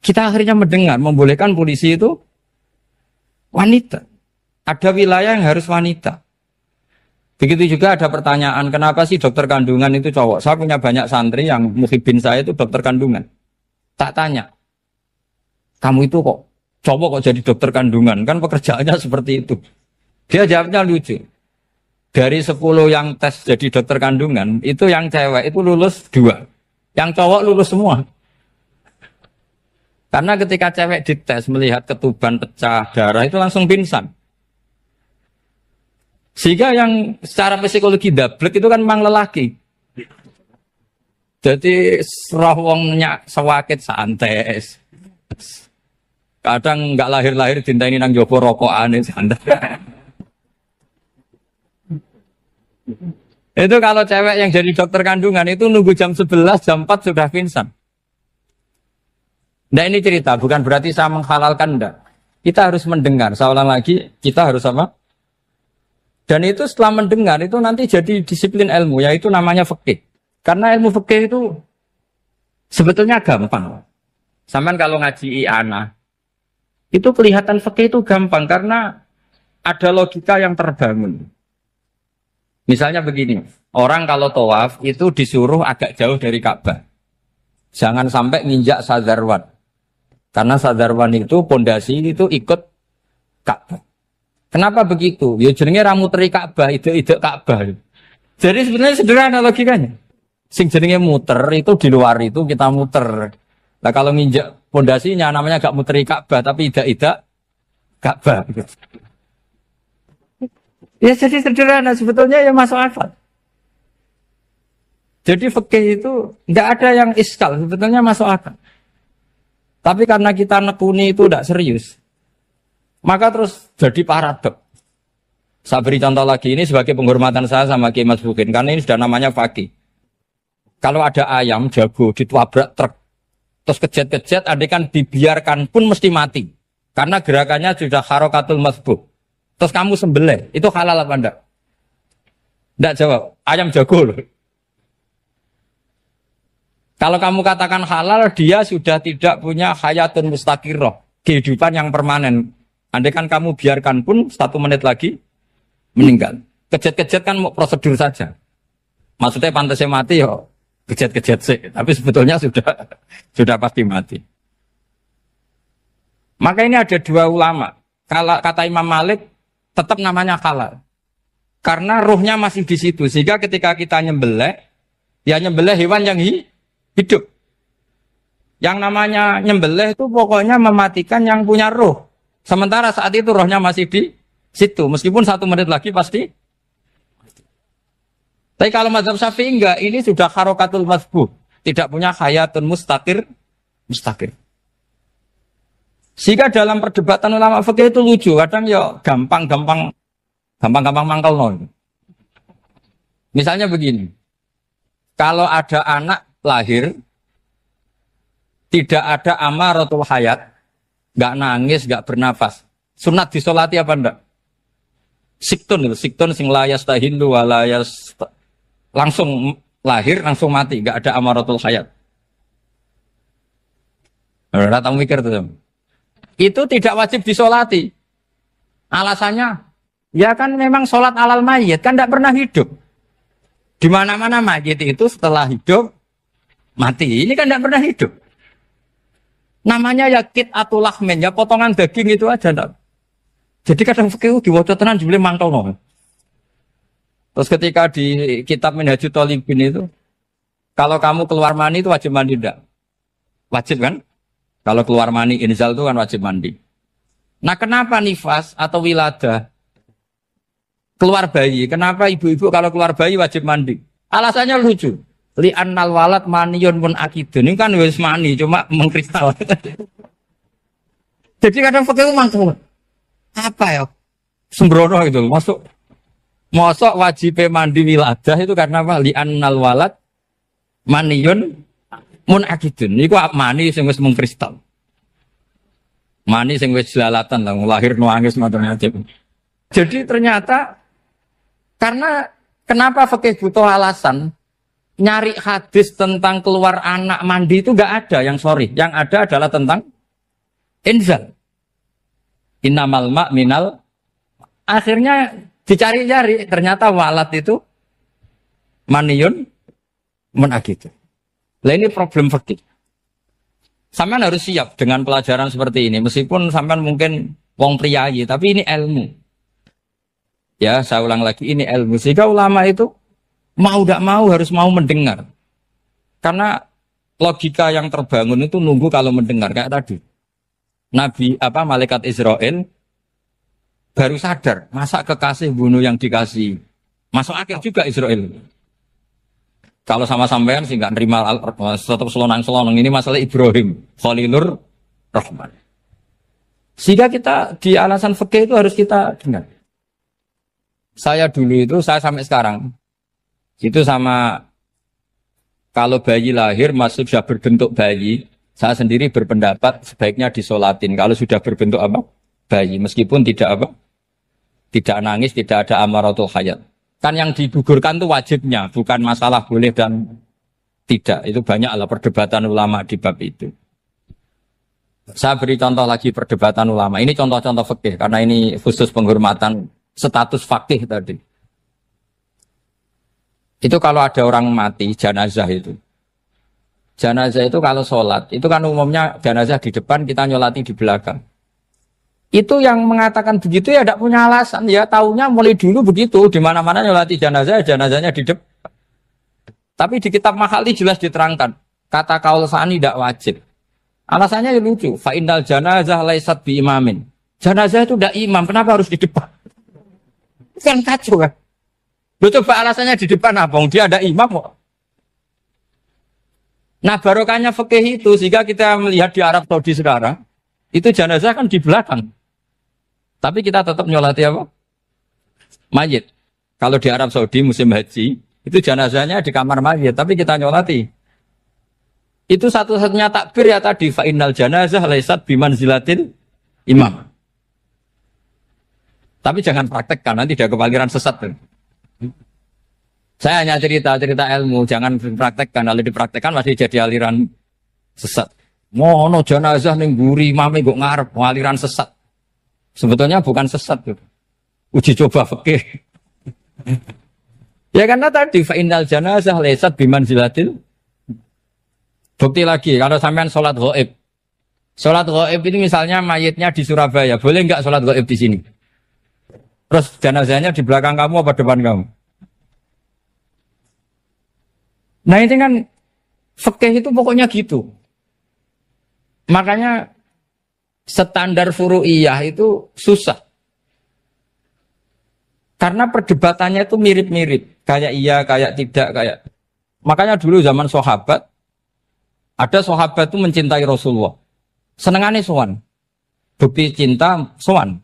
kita akhirnya mendengar, membolehkan polisi itu wanita. Ada wilayah yang harus wanita. Begitu juga ada pertanyaan, kenapa sih dokter kandungan itu cowok? Saya punya banyak santri yang muhibin saya itu dokter kandungan. Tak tanya, kamu itu kok cowok kok jadi dokter kandungan? Kan pekerjaannya seperti itu. Dia jawabnya lucu. Dari 10 yang tes jadi dokter kandungan, itu yang cewek itu lulus 2. Yang cowok lulus semua. Karena ketika cewek dites melihat ketuban pecah darah itu langsung pingsan. Sehingga yang secara psikologi dablek itu kan memang lelaki. Jadi serawongnya sewakit santes. Kadang nggak lahir-lahir dinteni nang jopo rokokan santai. Itu kalau cewek yang jadi dokter kandungan itu nunggu jam 11, jam 4 sudah pingsan. Nah ini cerita, bukan berarti saya menghalalkan, enggak. Kita harus mendengar, saya ulang lagi, kita harus apa? Dan itu setelah mendengar, itu nanti jadi disiplin ilmu, yaitu namanya fikih. Karena ilmu fikih itu sebetulnya gampang. Sampai kalau ngaji i'anah, itu kelihatan fikih itu gampang, karena ada logika yang terbangun. Misalnya begini, orang kalau tawaf itu disuruh agak jauh dari Ka'bah. Jangan sampai nginjak sadarwan. Karena sadarwan itu pondasi itu ikut Ka'bah. Kenapa begitu? Ya jenenge ra muteri Ka'bah, ide-ide Ka'bah. Jadi sebenarnya sederhana logikanya. Sing jenenge muter itu di luar itu kita muter. Nah kalau nginjak pondasinya namanya gak muteri Ka'bah tapi ide-ide Ka'bah. Ya jadi sederhana sebetulnya ya masuk akal. Jadi fikih itu tidak ada yang iskal, sebetulnya masuk akal. Tapi karena kita nekuni itu tidak serius, maka terus jadi paradok. Saya beri contoh lagi, ini sebagai penghormatan saya sama Kiai Mas Bukin, karena ini sudah namanya fakih. Kalau ada ayam jago ditabrak truk, terus kejet-kejet, adekan dibiarkan pun mesti mati. Karena gerakannya sudah harokatul masbuh. Terus kamu sembelih, itu halal apa enggak? Enggak jawab, ayam jago loh. Kalau kamu katakan halal, dia sudah tidak punya hayatun mustaqirroh, kehidupan yang permanen. Andai kan kamu biarkan pun 1 menit lagi meninggal. Kejet-kejet kan mau prosedur saja. Maksudnya pantasnya mati ya kejet-kejet sih, tapi sebetulnya sudah pasti mati. Maka ini ada 2 ulama. Kalau kata Imam Malik tetap namanya halal. Karena ruhnya masih di situ, sehingga ketika kita nyembelih, ya nyembelih hewan yang hidup. Yang namanya nyembelih itu pokoknya mematikan yang punya roh. Sementara saat itu rohnya masih di situ. Meskipun 1 menit lagi pasti. Tapi kalau mazhab Syafi'i enggak, ini sudah harokatul mazbuh, tidak punya hayatun mustaqir. Sehingga dalam perdebatan ulama fikih itu lucu, kadang ya gampang mangkal non. Misalnya begini, kalau ada anak lahir tidak ada amaratul hayat, nggak nangis, nggak bernafas, sunat disolati apa enggak? Siktun sing layas tahindu walayas langsung lahir langsung mati, nggak ada amaratul hayat. Ora tahu mikir tuh. Itu tidak wajib disolati. Alasannya, ya kan memang sholat alal mayit kan tidak pernah hidup. Di mana-mana mayit itu setelah hidup mati. Ini kan tidak pernah hidup. Namanya ya qit'atul lahmin, ya potongan daging itu aja enggak. Jadi kadang fikih diwaca tenan jebule mangkel no. Terus ketika di kitab Minhajut Thalibin itu, kalau kamu keluar mani itu wajib mandi enggak? Wajib kan? Kalau keluar mani inzal itu kan wajib mandi. Nah kenapa nifas atau wiladah keluar bayi? Kenapa ibu-ibu kalau keluar bayi wajib mandi? Alasannya lucu. Li'annal walad maniyun pun akidun. Ini kan wis mani cuma mengkristal. Jadi kadang pakai mangkel. Apa ya? Sembrono gitu. Masuk wajib mandi wiladah itu karena apa? Li'annal walad maniyun mun akidun. Niku mani sing wis mengkristal. Mani sing wis jelalatan lah lahir nuangis macam-macam. Jadi ternyata karena kenapa fikih butuh alasan nyari hadis tentang keluar anak mandi itu enggak ada yang sorry. Yang ada adalah tentang inzal. Innamal ma' minal. Akhirnya dicari-cari ternyata walad itu maniyun mun akidun. Lah ini problem fikih. Sampean harus siap dengan pelajaran seperti ini. Meskipun sampean mungkin wong priayi, tapi ini ilmu. Ya, saya ulang lagi, ini ilmu. Sehingga ulama itu mau tidak mau harus mau mendengar. Karena logika yang terbangun itu nunggu kalau mendengar kayak tadi. Malaikat Israel baru sadar, masa kekasih bunuh yang dikasih. Masuk akal juga Israel. Kalau sama sampean sih nggak nerima tetap selonang-selonang. Ini masalah Ibrahim Khalilur Rahman. Sehingga kita di alasan fikih itu harus kita dengar. Saya dulu itu, saya sampai sekarang itu sama kalau bayi lahir masih sudah berbentuk bayi, saya sendiri berpendapat sebaiknya disolatin. Kalau sudah berbentuk apa? Bayi, meskipun tidak nangis, tidak ada amaratul hayat. Kan yang digugurkan itu wajibnya, bukan masalah boleh dan tidak. Itu banyaklah perdebatan ulama di bab itu. Saya beri contoh lagi perdebatan ulama. Ini contoh-contoh fikih karena ini khusus penghormatan status fakih tadi. Itu kalau ada orang mati, jenazah itu. Jenazah itu kalau sholat, itu kan umumnya jenazah di depan, kita nyolati di belakang. Itu yang mengatakan begitu ya tidak punya alasan, ya taunya mulai dulu begitu, di mana-mana nyolati jenazah, jenazahnya di depan. Tapi di kitab Makhali jelas diterangkan, kata kaul sani tidak wajib. Alasannya ya lucu, fa innal janazah laisat bi imamin. Jenazah itu tidak imam, kenapa harus di depan? Kan kacau kan? Lu coba alasannya di depan apa? Dia ada imam kok. Nah barokahnya fikih itu, sehingga kita melihat di Arab Saudi sekarang, itu jenazah kan di belakang. Tapi kita tetap nyolati apa? Mayit. Kalau di Arab Saudi musim haji, itu jenazahnya di kamar mayit, tapi kita nyolati. Itu satu-satunya takbir ya tadi, fa innal janazah laisat bimanzilatil imam. Tapi jangan praktekkan, nanti dia kepaliran sesat. Saya hanya cerita-cerita ilmu, jangan dipraktekkan. Kalau dipraktekkan masih jadi aliran sesat. Mono jenazah ning mburi imame kok ngarep aliran sesat. Sebetulnya bukan sesat tuh. Uji coba fikih. Ya karena tadi fa innal janazah laisat bimanzilatil. Bukti lagi kalau sampean sholat ghaib. Sholat ghaib ini misalnya mayitnya di Surabaya, boleh enggak sholat ghaib di sini? Terus jenazahnya di belakang kamu apa depan kamu? Nah ini kan fikih itu pokoknya gitu. Makanya standar furu'iyah itu susah. Karena perdebatannya itu mirip-mirip, kayak iya, kayak tidak, kayak. Makanya dulu zaman sahabat, ada sahabat itu mencintai Rasulullah. Senengannya sowan. Bukti cinta sowan.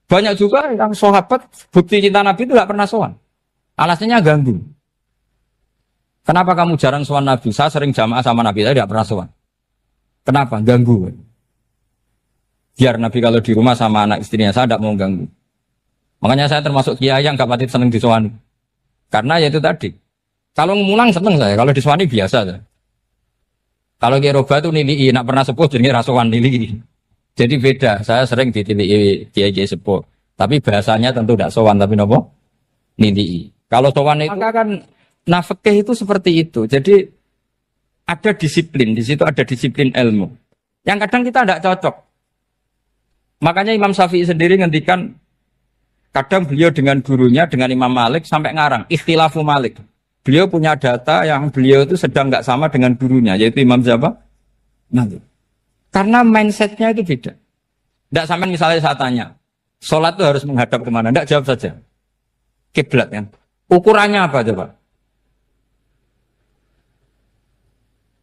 Banyak juga yang sahabat bukti cinta Nabi itu tidak pernah sowan. Alasannya ganggu. Kenapa kamu jarang sowan Nabi? Saya sering jamaah sama Nabi, saya tidak pernah sowan. Kenapa? Ganggu. Biar Nabi kalau di rumah sama anak istrinya, saya tidak mau ganggu. Makanya saya termasuk kiai yang gak pati seneng disowani. Karena ya itu tadi. Kalau ngulang seneng saya, kalau disowani biasa saya. Kalau Kiai Roba itu nilai, nak pernah sepuh jadi rasuan nilai. Jadi beda, saya sering ditilai Kiai sepuh. Tapi bahasanya tentu tidak sowan, tapi nopo nilai. Kalau sowan itu maka kan nafkah itu seperti itu. Jadi ada disiplin, di situ ada disiplin ilmu. Yang kadang kita tidak cocok. Makanya Imam Syafi'i sendiri ngendikan, kadang beliau dengan gurunya, dengan Imam Malik sampai ngarang ikhtilafu Malik. Beliau punya data yang beliau itu sedang nggak sama dengan gurunya, yaitu Imam siapa? Malik. Karena mindsetnya itu beda. Tidak sampai misalnya saya tanya, sholat itu harus menghadap kemana? Tidak, jawab saja. Kiblat kan. Ukurannya apa coba?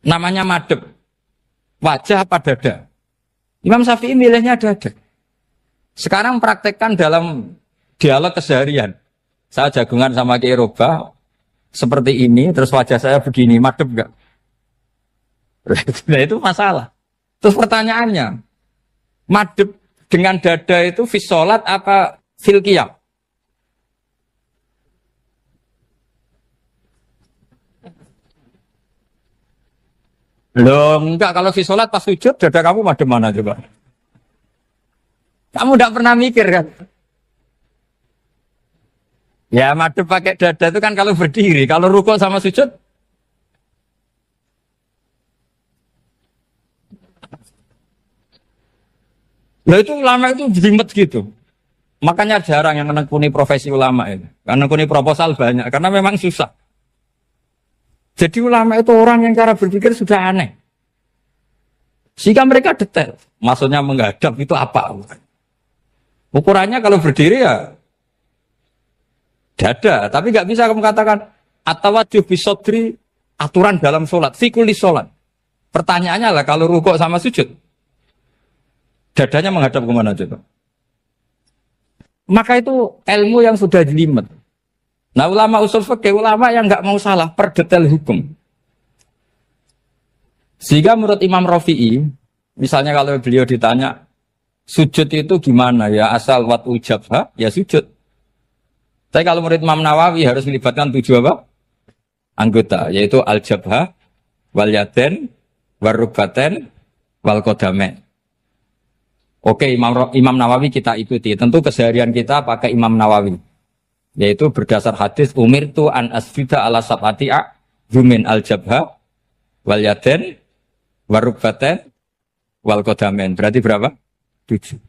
Namanya madhep. Wajah apa dada? Imam Syafi'i milihnya dada. Sekarang praktekkan dalam dialog keseharian. Saya jagungan sama Kiai Roba seperti ini, terus wajah saya begini, madhep enggak? Nah itu masalah. Terus pertanyaannya, madhep dengan dada itu fis sholat apa fil qiyam? Loh enggak, kalau fis sholat pas sujud, dada kamu madhep mana coba? Kamu enggak pernah mikir kan? Ya madhep pakai dada itu kan kalau berdiri, kalau rukuk sama sujud. Nah itu ulama itu jelimet gitu. Makanya jarang yang menekuni profesi ulama itu. Karena menekuni proposal banyak, karena memang susah. Jadi ulama itu orang yang cara berpikir sudah aneh. Sehingga mereka detail. Maksudnya menghadap itu apa? Ukurannya kalau berdiri ya dada, tapi nggak bisa kamu katakan atawajjuh bisodri aturan dalam sholat, fikuli sholat. Pertanyaannya lah kalau rukuk sama sujud, dadanya menghadap kemana coba? Maka itu ilmu yang sudah jelimet. Nah ulama usul fikih, ulama yang nggak mau salah per detail hukum. Sehingga menurut Imam Rafi'i, misalnya kalau beliau ditanya sujud itu gimana ya, asal watu jabha ya sujud. Tapi kalau murid Imam Nawawi harus melibatkan 7 apa? Anggota, yaitu al-jabhah, wal yaden, warrubaten, wal qadamain. Oke, Imam Nawawi kita ikuti. Tentu keseharian kita pakai Imam Nawawi. Yaitu berdasar hadis umirtu an asjuda ala sab'ati a'zumin al-jabhah, wal yaden, warrubaten, wal qadamain. Berarti berapa? 7.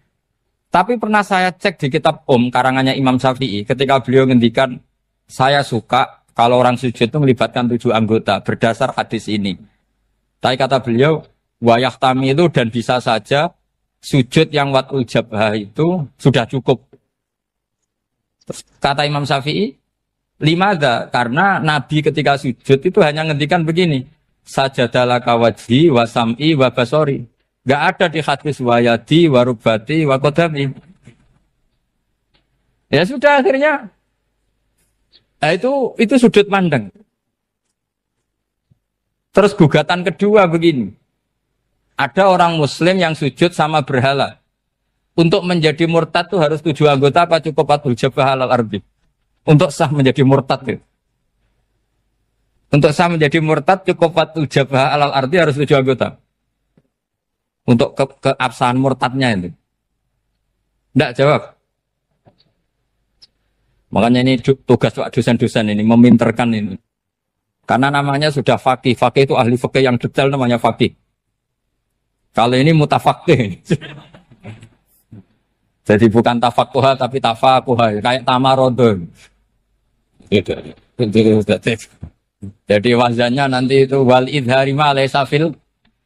Tapi pernah saya cek di kitab karangannya Imam Syafi'i, ketika beliau ngendikan, saya suka kalau orang sujud itu melibatkan 7 anggota berdasar hadis ini. Tapi kata beliau, wayah tami itu dan bisa saja sujud yang watul jabhah itu sudah cukup. Terus kata Imam Syafi'i, limada, karena Nabi ketika sujud itu hanya ngendikan begini, sajadalaka wajhi wa sam'i wa basori. Gak ada di hadis wayadi, warubati, wakodami. Ya sudah akhirnya. Nah, itu sudut pandang. Terus gugatan kedua begini. Ada orang muslim yang sujud sama berhala. Untuk menjadi murtad itu harus 7 anggota apa cukup watul jabhah alal ardi? Untuk sah menjadi murtad itu. Untuk sah menjadi murtad cukup watul jabhah alal ardi harus 7 anggota. Untuk keabsahan murtadnya itu. Tidak jawab. Makanya ini tugas dosen-dosen ini, meminterkan ini. Karena namanya sudah faqih. Faqih itu ahli faqih yang detail namanya faqih. Kalau ini mutafaqih. Jadi bukan tafakuha tapi tafakuha. Kayak tamarodon. Jadi wazannya nanti itu wal idhari ma laysa fil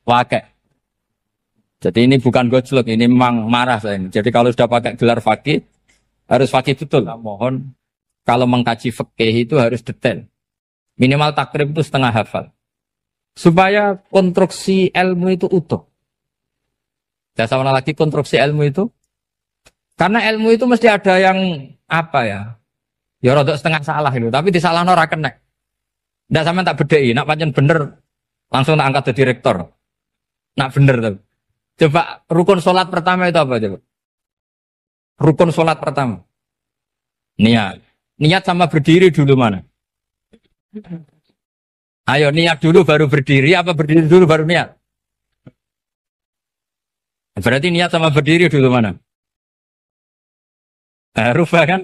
waqi'. Jadi ini bukan gojlok, ini memang marah saya ini. Jadi kalau sudah pakai gelar fakih, Harus fakih betul. Nah, mohon kalau mengkaji fikih itu harus detail. Minimal takrib itu setengah hafal. Supaya konstruksi ilmu itu utuh. Dan sama lagi konstruksi ilmu itu. Karena ilmu itu mesti ada yang apa ya? Ya rodok setengah salah itu, tapi disalahno ora kena. Ndak sampean tak bedheki, nak pancen bener langsung tak angkat jadi rektor. Nak bener tuh. Coba rukun sholat pertama itu apa coba? Rukun sholat pertama. Niat. Niat sama berdiri dulu mana? Ayo niat dulu baru berdiri, apa berdiri dulu baru niat? Berarti niat sama berdiri dulu mana? Rubah kan?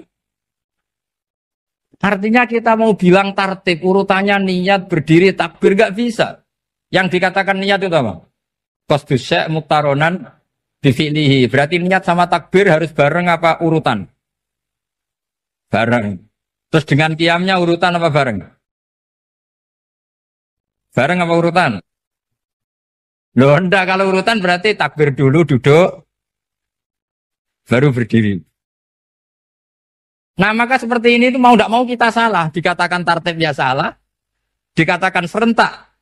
Artinya kita mau bilang tartib, urutannya niat, berdiri, takbir, gak bisa. Yang dikatakan niat itu apa? Qasdus syai' muktaronan bifi'lihi. Berarti niat sama takbir harus bareng apa urutan? Bareng. Terus dengan qiyamnya urutan apa bareng? Bareng apa urutan? Loh enggak, kalau urutan berarti takbir dulu, duduk, baru berdiri. Nah maka seperti ini itu mau tidak mau kita salah. Dikatakan tartib ya salah. Dikatakan serentak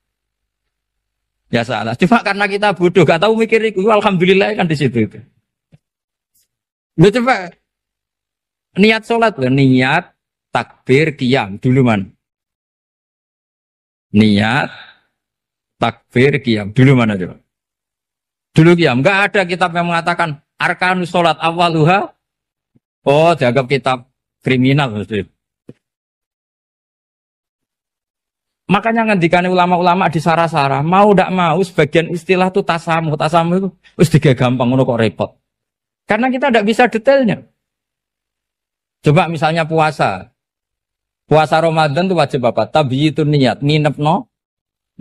ya salah. Cuma karena kita bodoh, gak tahu mikir itu. Alhamdulillah kan di situ itu. Loh coba niat sholat loh. Niat, takbir, qiyam. Dulu mana? Niat, takbir, qiyam. Dulu mana coba? Dulu qiyam. Gak ada kitab yang mengatakan arkanus sholat awaluha. Oh dianggap kitab kriminal maksudnya. Makanya ngendikane ulama-ulama di sarah-sarah, mau ndak mau sebagian istilah itu tasamuh. Tasamuh itu wis digawe gampang ngono kok repot. Karena kita ndak bisa detailnya. Coba misalnya puasa. Puasa Ramadan itu wajib apa? Tabyitun niat, nginepno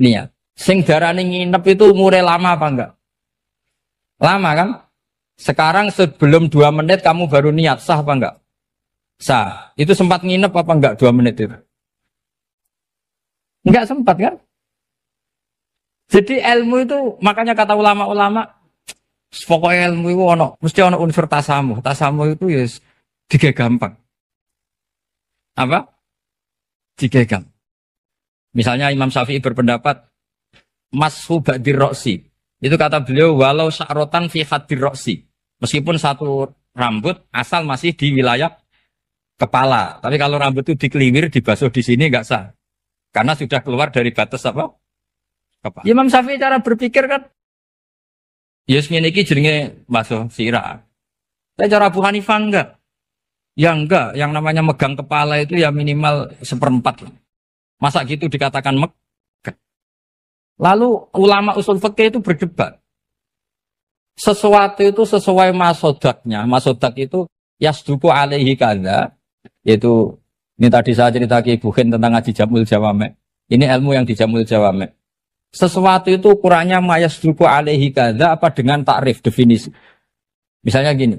niat. Sing darane nginep itu umure lama apa enggak? Lama kan? Sekarang sebelum 2 menit kamu baru niat, sah apa enggak? Sah. Itu sempat nginep apa enggak 2 menit itu? Enggak sempat kan? Jadi ilmu itu, makanya kata ulama-ulama, pokoknya ilmu itu mesti ono unsur tasamuh. Tasamuh itu ya tiga gampang. Apa? Tiga gampang. Misalnya Imam Syafi'i berpendapat, mashu ba'dir roksi. Itu kata beliau, walau sya'rotan fi hadir roksi. Meskipun satu rambut asal masih di wilayah kepala. Tapi kalau rambut itu dikeliwir, dibasuh di sini enggak sah. Karena sudah keluar dari batas apa? Kepala. Imam Syafi'i cara berpikir kan, yes ngene iki jenenge basuh sirah. Tapi cara Abu Hanifah enggak. Ya enggak, yang namanya megang kepala itu ya minimal 1/4. Masa gitu dikatakan megah. Lalu ulama usul fikih itu berdebat. Sesuatu itu sesuai masodaknya. Masodak itu yasduku alaihi kadza. Yaitu, ini tadi saya cerita ke Ibu Khen tentang ngaji Jamul Jawame. Ini ilmu yang di Jamul Jawame. Sesuatu itu ukurannya mayasduku alaihi kadza apa dengan takrif, definisi. Misalnya gini,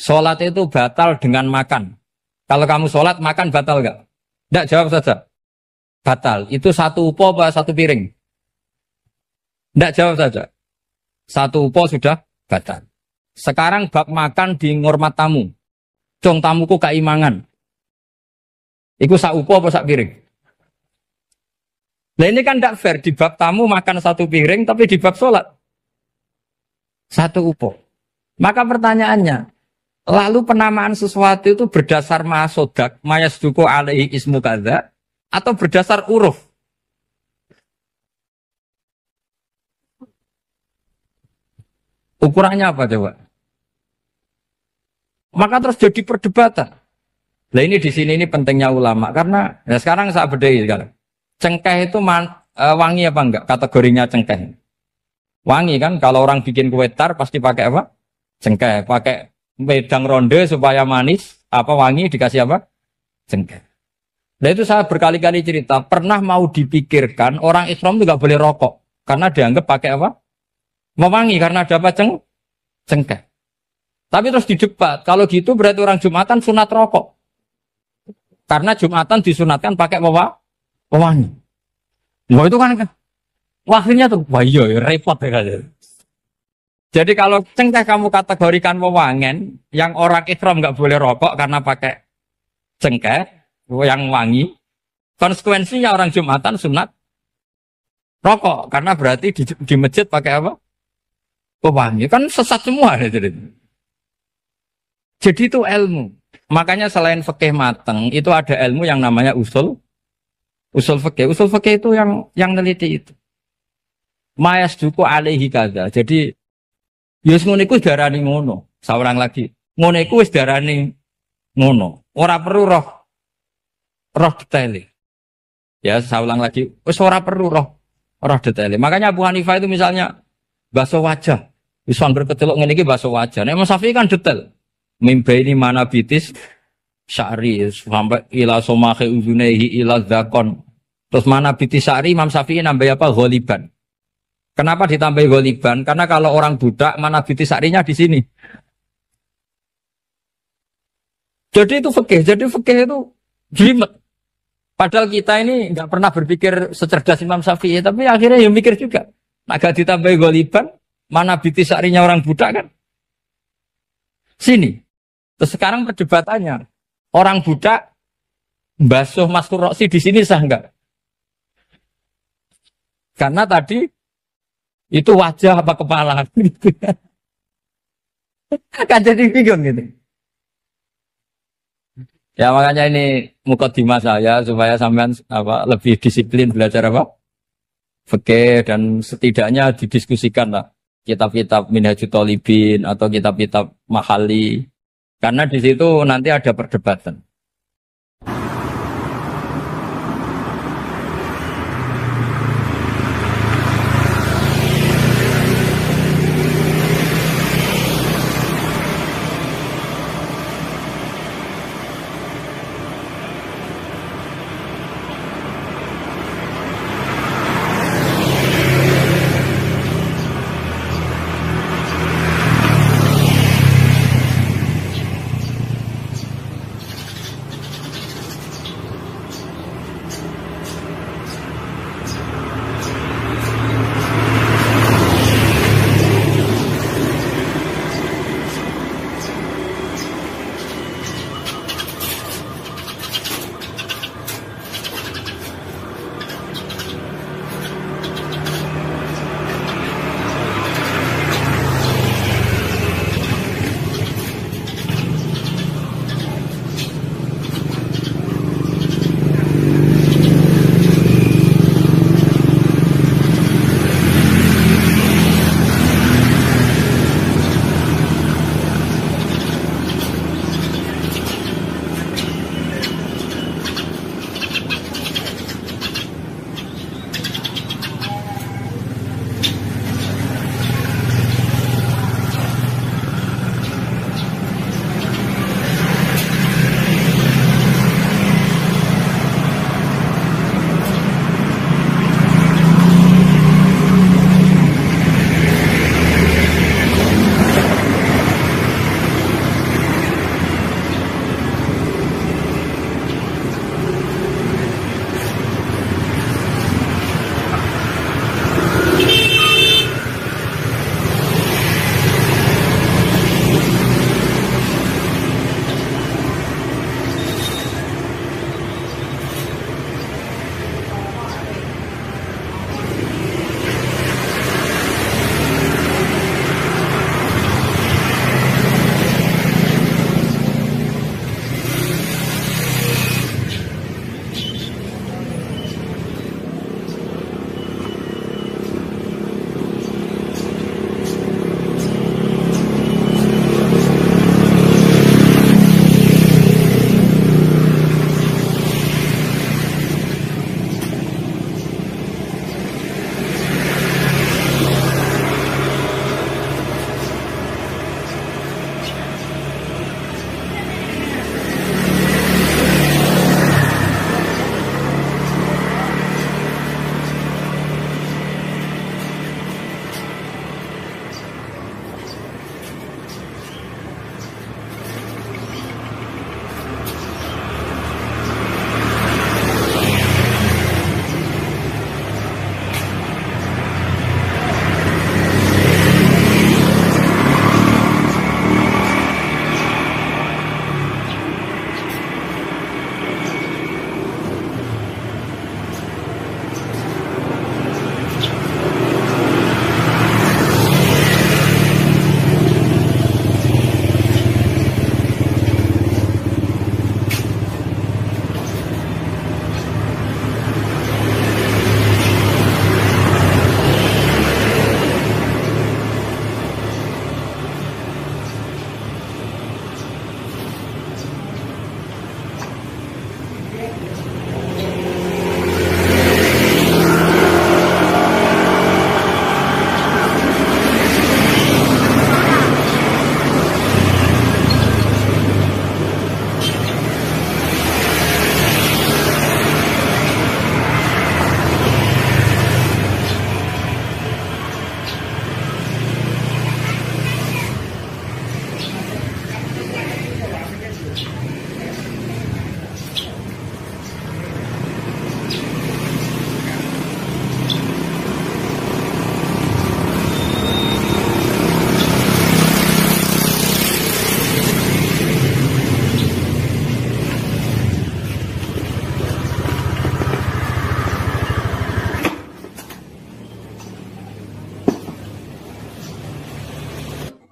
sholat itu batal dengan makan. Kalau kamu sholat, makan batal enggak? Enggak, jawab saja. Batal. Itu satu upo apa satu piring? Enggak, jawab saja. Satu upo sudah batal. Sekarang bab makan di ngormat tamu. Cong tamuku keimangan. Iku sak upo apa sak piring? Nah ini kan tidak fair. Di bab tamu makan satu piring, tapi di bab sholat satu upo. Maka pertanyaannya, lalu penamaan sesuatu itu berdasar masodak, mayasduku alaihi ismu kadza, atau berdasar uruf? Ukurannya apa coba? Maka terus jadi perdebatan. Nah ini di sini ini pentingnya ulama karena ya sekarang saya bedai sekarang. Cengkeh itu wangi apa enggak? Kategorinya cengkeh. Wangi kan? Kalau orang bikin kue tar pasti pakai apa? Cengkeh. Pakai wedang ronde supaya manis. Apa wangi dikasih apa? Cengkeh. Nah itu saya berkali-kali cerita. Pernah mau dipikirkan orang Islam itu nggak boleh rokok karena dianggap pakai apa? Mewangi karena ada apa? Cengkeh. Tapi terus didebat. Kalau gitu berarti orang Jumatan sunat rokok. Karena Jumatan disunatkan pakai pewangi. Wah itu kan akhirnya tuh, wah iya repot ya kan. Jadi kalau cengkeh kamu kategorikan wewangen, yang orang ihram nggak boleh rokok karena pakai cengkeh, yang wangi. Konsekuensinya orang Jumatan sunat rokok karena berarti di masjid pakai apa? Pewangi. Kan sesat semua. Jadi itu ilmu. Makanya selain fikih mateng, itu ada ilmu yang namanya usul fikih. Usul fikih itu yang neliti itu. Mayas duku alaihi kaza. Jadi yus ngono iku darani ngono. Saurang lagi. Ngono iku wis darani ngono. Ora perlu roh detail. Ya, saya ulang lagi. Wis ora perlu roh detail. Makanya Abu Hanifah itu misalnya basuh wajah. Wis berkecelok ngene iki basuh wajah. Nek Imam Syafi'i kan detail. Mimba ini mana bitis sya'ri sampai ila somahe uzunehi ila zakon. Terus mana bitis sya'ri Imam Syafi'i nambah apa? Ghaliban. Kenapa ditambah ghaliban? Karena kalau orang budak mana bitis sya'rinya di sini. Jadi itu fikih. Jadi fikih itu jelimet. Padahal kita ini nggak pernah berpikir secerdas Imam Syafi'i, tapi akhirnya ya mikir juga. Agak ditambah ghaliban, mana bitis sya'rinya orang budak kan? Sini. Terus sekarang perdebatannya, orang budak basuh maskur roksi di sini sah enggak? Karena tadi itu wajah apa kepala, kan jadi bingung gitu. Ya makanya ini mukadimah saya supaya sampean lebih disiplin belajar fikih dan setidaknya didiskusikan lah kitab-kitab Minhajul Thalibin atau kitab-kitab Mahali. Karena di situ nanti ada perdebatan.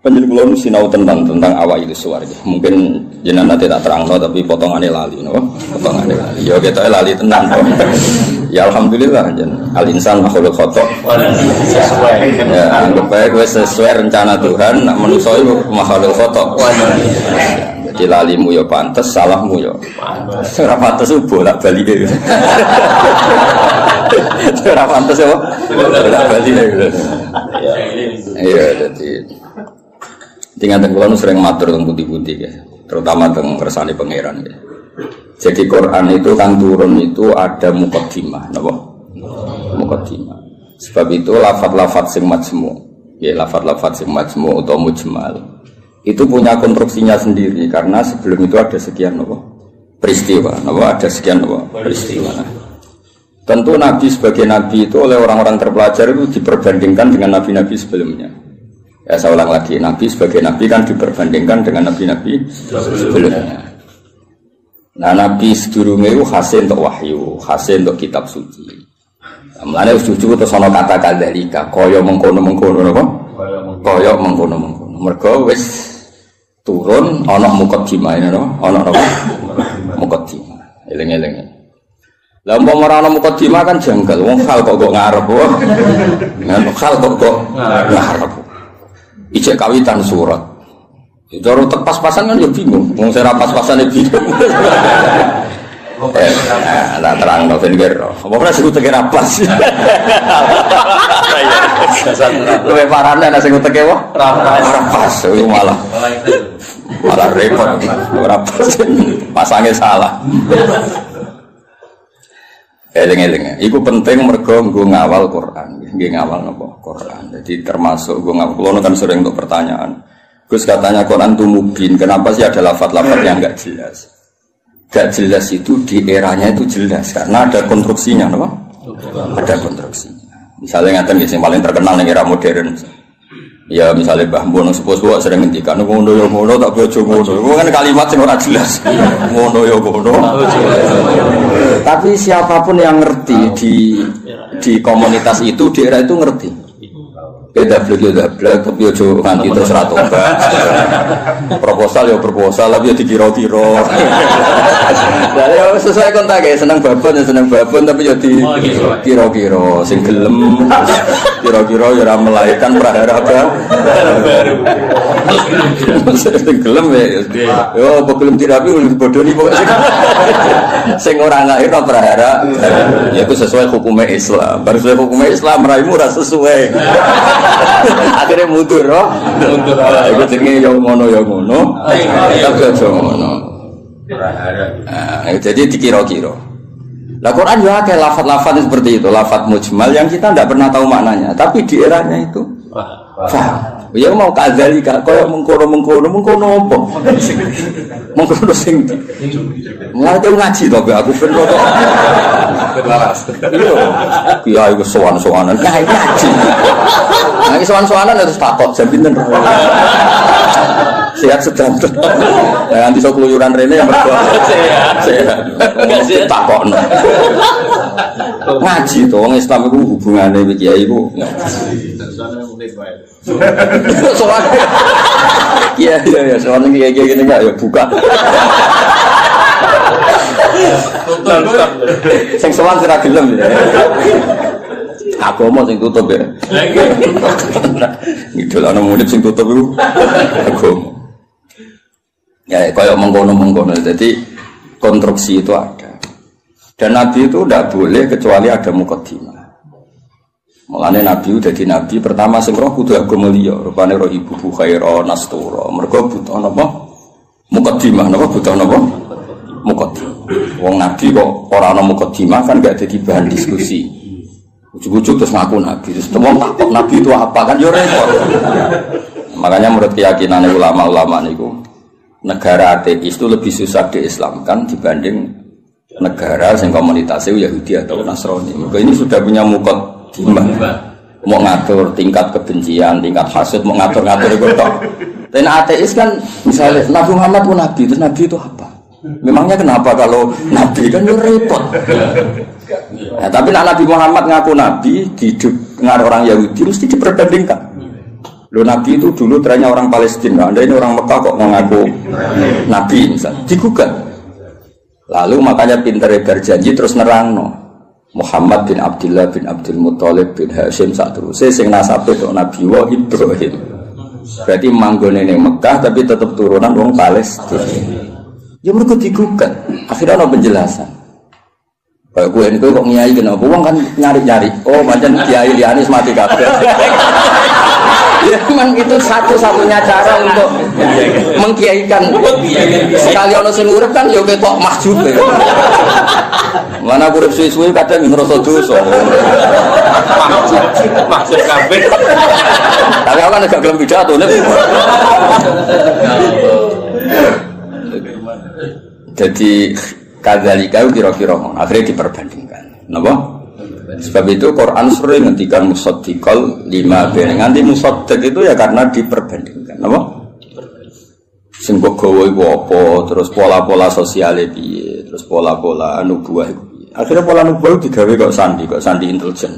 Penjelasan sinau tentang awal itu suar. Mungkin jenengan nanti tak terang tapi potongannya lali, no? Potongannya lali. Ya kita lali tenang. Ya alhamdulillah jen. Al insan makhluk khotok. Ya anggap baik sesuai rencana Tuhan. Nak manusia itu makhluk khotok. Jadi lalimu ya pantes, salahmu ya. Ora pantes bolak balik. Ora pantes ya. Bolak balik. Iya jadi. Tinggal tenggelam sering matur tentang putih-putih ya, terutama tentang kersane pangeran ya. Jadi Quran itu kan turun itu ada mukaddimah, napa? Mukaddimah. Sebab itu lafaz-lafaz sing majmu, ya lafaz-lafaz sing majmu atau mujmal itu punya konstruksinya sendiri karena sebelum itu ada sekian napa? Peristiwa, napa? Ada sekian napa? Peristiwa. Tentu Nabi sebagai Nabi itu oleh orang-orang terpelajar itu diperbandingkan dengan Nabi-Nabi sebelumnya. Ya, saya ulang lagi, Nabi sebagai Nabi kan diperbandingkan dengan Nabi-Nabi sebelumnya. Nah, Nabi sedurunge itu hasil untuk wahyu, hasil untuk kitab suci. Mulane suci terus ana kata kadzalika, kaya mengkono-mengkono apa? Kaya mengkono-mengkono. Mergo wis turun ana mukaddimah ini no? Ana apa? Mukaddimah. Eling-eling. Lah umpama ora ana mukaddimah kan janggal, wong hal kok ngarep wae. Nah, hal kok ngarep. Ijek kawitan surat. Itu harus pas-pasan kan ya bingung. Wong saya pas-pasan bingung. Nah terang no finger. Apa ora sing teke pas. Luwe parane nek sing teke wae ora pas. Iku malah repot. Ora pas. Pasange salah. Eling-eling. Iku penting mergo nggo ngawal Quran. Nggih ngawal napa? Quran. Jadi termasuk nggo ngawal. Kulo kan sering untuk pertanyaan. Gus katanya Quran itu mubin. Kenapa sih ada lafaz-lafaz yang enggak jelas? Enggak jelas itu di eranya itu jelas karena ada konstruksinya, napa? Ada konstruksinya. Misalnya ngaten sing paling terkenal ning era modern. Ya misalnya Mbah Mun sepuh-sepuh sering ngendikan ngono ya ngono tak bojo ngono. Itu kan kalimat sing ora jelas. Ngono ya ngono. Tapi siapapun yang ngerti di komunitas itu di era itu ngerti. Beda blek tapi ojo nganti terus ra tobat. Proposal ya proposal tapi ya dikira-kira. Lah ya sesuai kontak ya seneng babon tapi ya dikira-kira sing gelem kira-kira ya ora melahirkan prahara baru. Sing gelem ya yo gelem dirapi bodoni pokoke sing ora lahir prahara ya itu sesuai hukum Islam. Baru sesuai hukum Islam raimu ora sesuai. Akhirnya mundur, mundur. Itu jenenge yang ngono, tapi aja ngono. Jadi dikira-kira. Lah Quran juga kayak lafaz-lafaz seperti itu, lafaz mujmal yang kita tidak pernah tahu maknanya, tapi di eranya itu paham. Ya mau kadzalika, kaya mengkono apa? Mengkono sing ndi? Mulai ngaji to aku ben kok. Laras. Iya, iku sowan-sowanan. Ngaji. Nah, iki sowan-sowanan terus takok jam pinten. Sehat sedang. Nanti sok keluyuran rene yang berdua. Sehat. Takokno. Ngaji to wong Islam iku hubungane iki kiai iku. Soal iya soal kayak gini enggak ya buka sing soal sira gelem ya aku mau sing tutup ya ngidol ana murid sing tutup iku aku ya koyo mengkono jadi konstruksi itu ada dan Nabi itu tidak boleh kecuali ada mukaddimah. Mulane Nabi udah di Nabi pertama sing roh kudu agama liya, rupane roh ibu khaira nastura. Mergo butuh napa? Mukaddimah napa butuh napa? Mukaddimah. Wong Nabi kok ora ana mukaddimah kan gak dadi bahan diskusi. Ujug-ujug terus ngaku Nabi. Terus wong takok Nabi itu apa kan yo repot. Makanya menurut keyakinan ulama-ulama niku negara ateis itu lebih susah diislamkan dibanding negara yang komunitasnya Yahudi atau Nasrani. Maka ini sudah punya mau ngatur tingkat kebencian, tingkat hasad, mau ngatur-ngatur itu toh. Dan ateis kan misalnya Nabi Muhammad pun Nabi, terus Nabi itu apa? Memangnya kenapa kalau Nabi kan repot. Nah, tapi Nabi Muhammad ngaku Nabi di dengar orang Yahudi mesti diperbandingkan. Lo Nabi itu dulu trennya orang Palestina, Anda ini orang Mekah kok mengaku Nabi misalnya, digugat. Lalu makanya pinter berjanji terus nerangno. Muhammad bin Abdullah bin Abdul Muthalib bin Hashim sak terus sing nasabe tok Nabi wa Ibrahim. Berarti manggone ning Mekah tapi tetap turunan wong Palestina. Ya mergo digugat. Akhirnya ana penjelasan. Kayak gue ini kok ngiyai kenapa? Wong kan nyari-nyari. Oh, pancen kiai liyane mati kabeh. Ya memang itu satu-satunya cara untuk mengkiaikan. Sekali ono sing urip kan yo ketok mahjub. Mana urip suwi-suwi kadang ngrasa dosa. Maksud kabeh. Tapi aku kan gak gelem pidato nek. Jadi kadzalika kira-kira akhirnya diperbandingkan. Napa? Sebab itu Quran sering ngendikan musaddiqal lima ben. Nganti musaddiq itu ya karena diperbandingkan. Napa? Sing kok gawa iku apa, terus pola-pola sosiale piye, terus pola-pola nubuwah iku piye. Akhirnya pola nubuwah digawe kok sandi intelijen.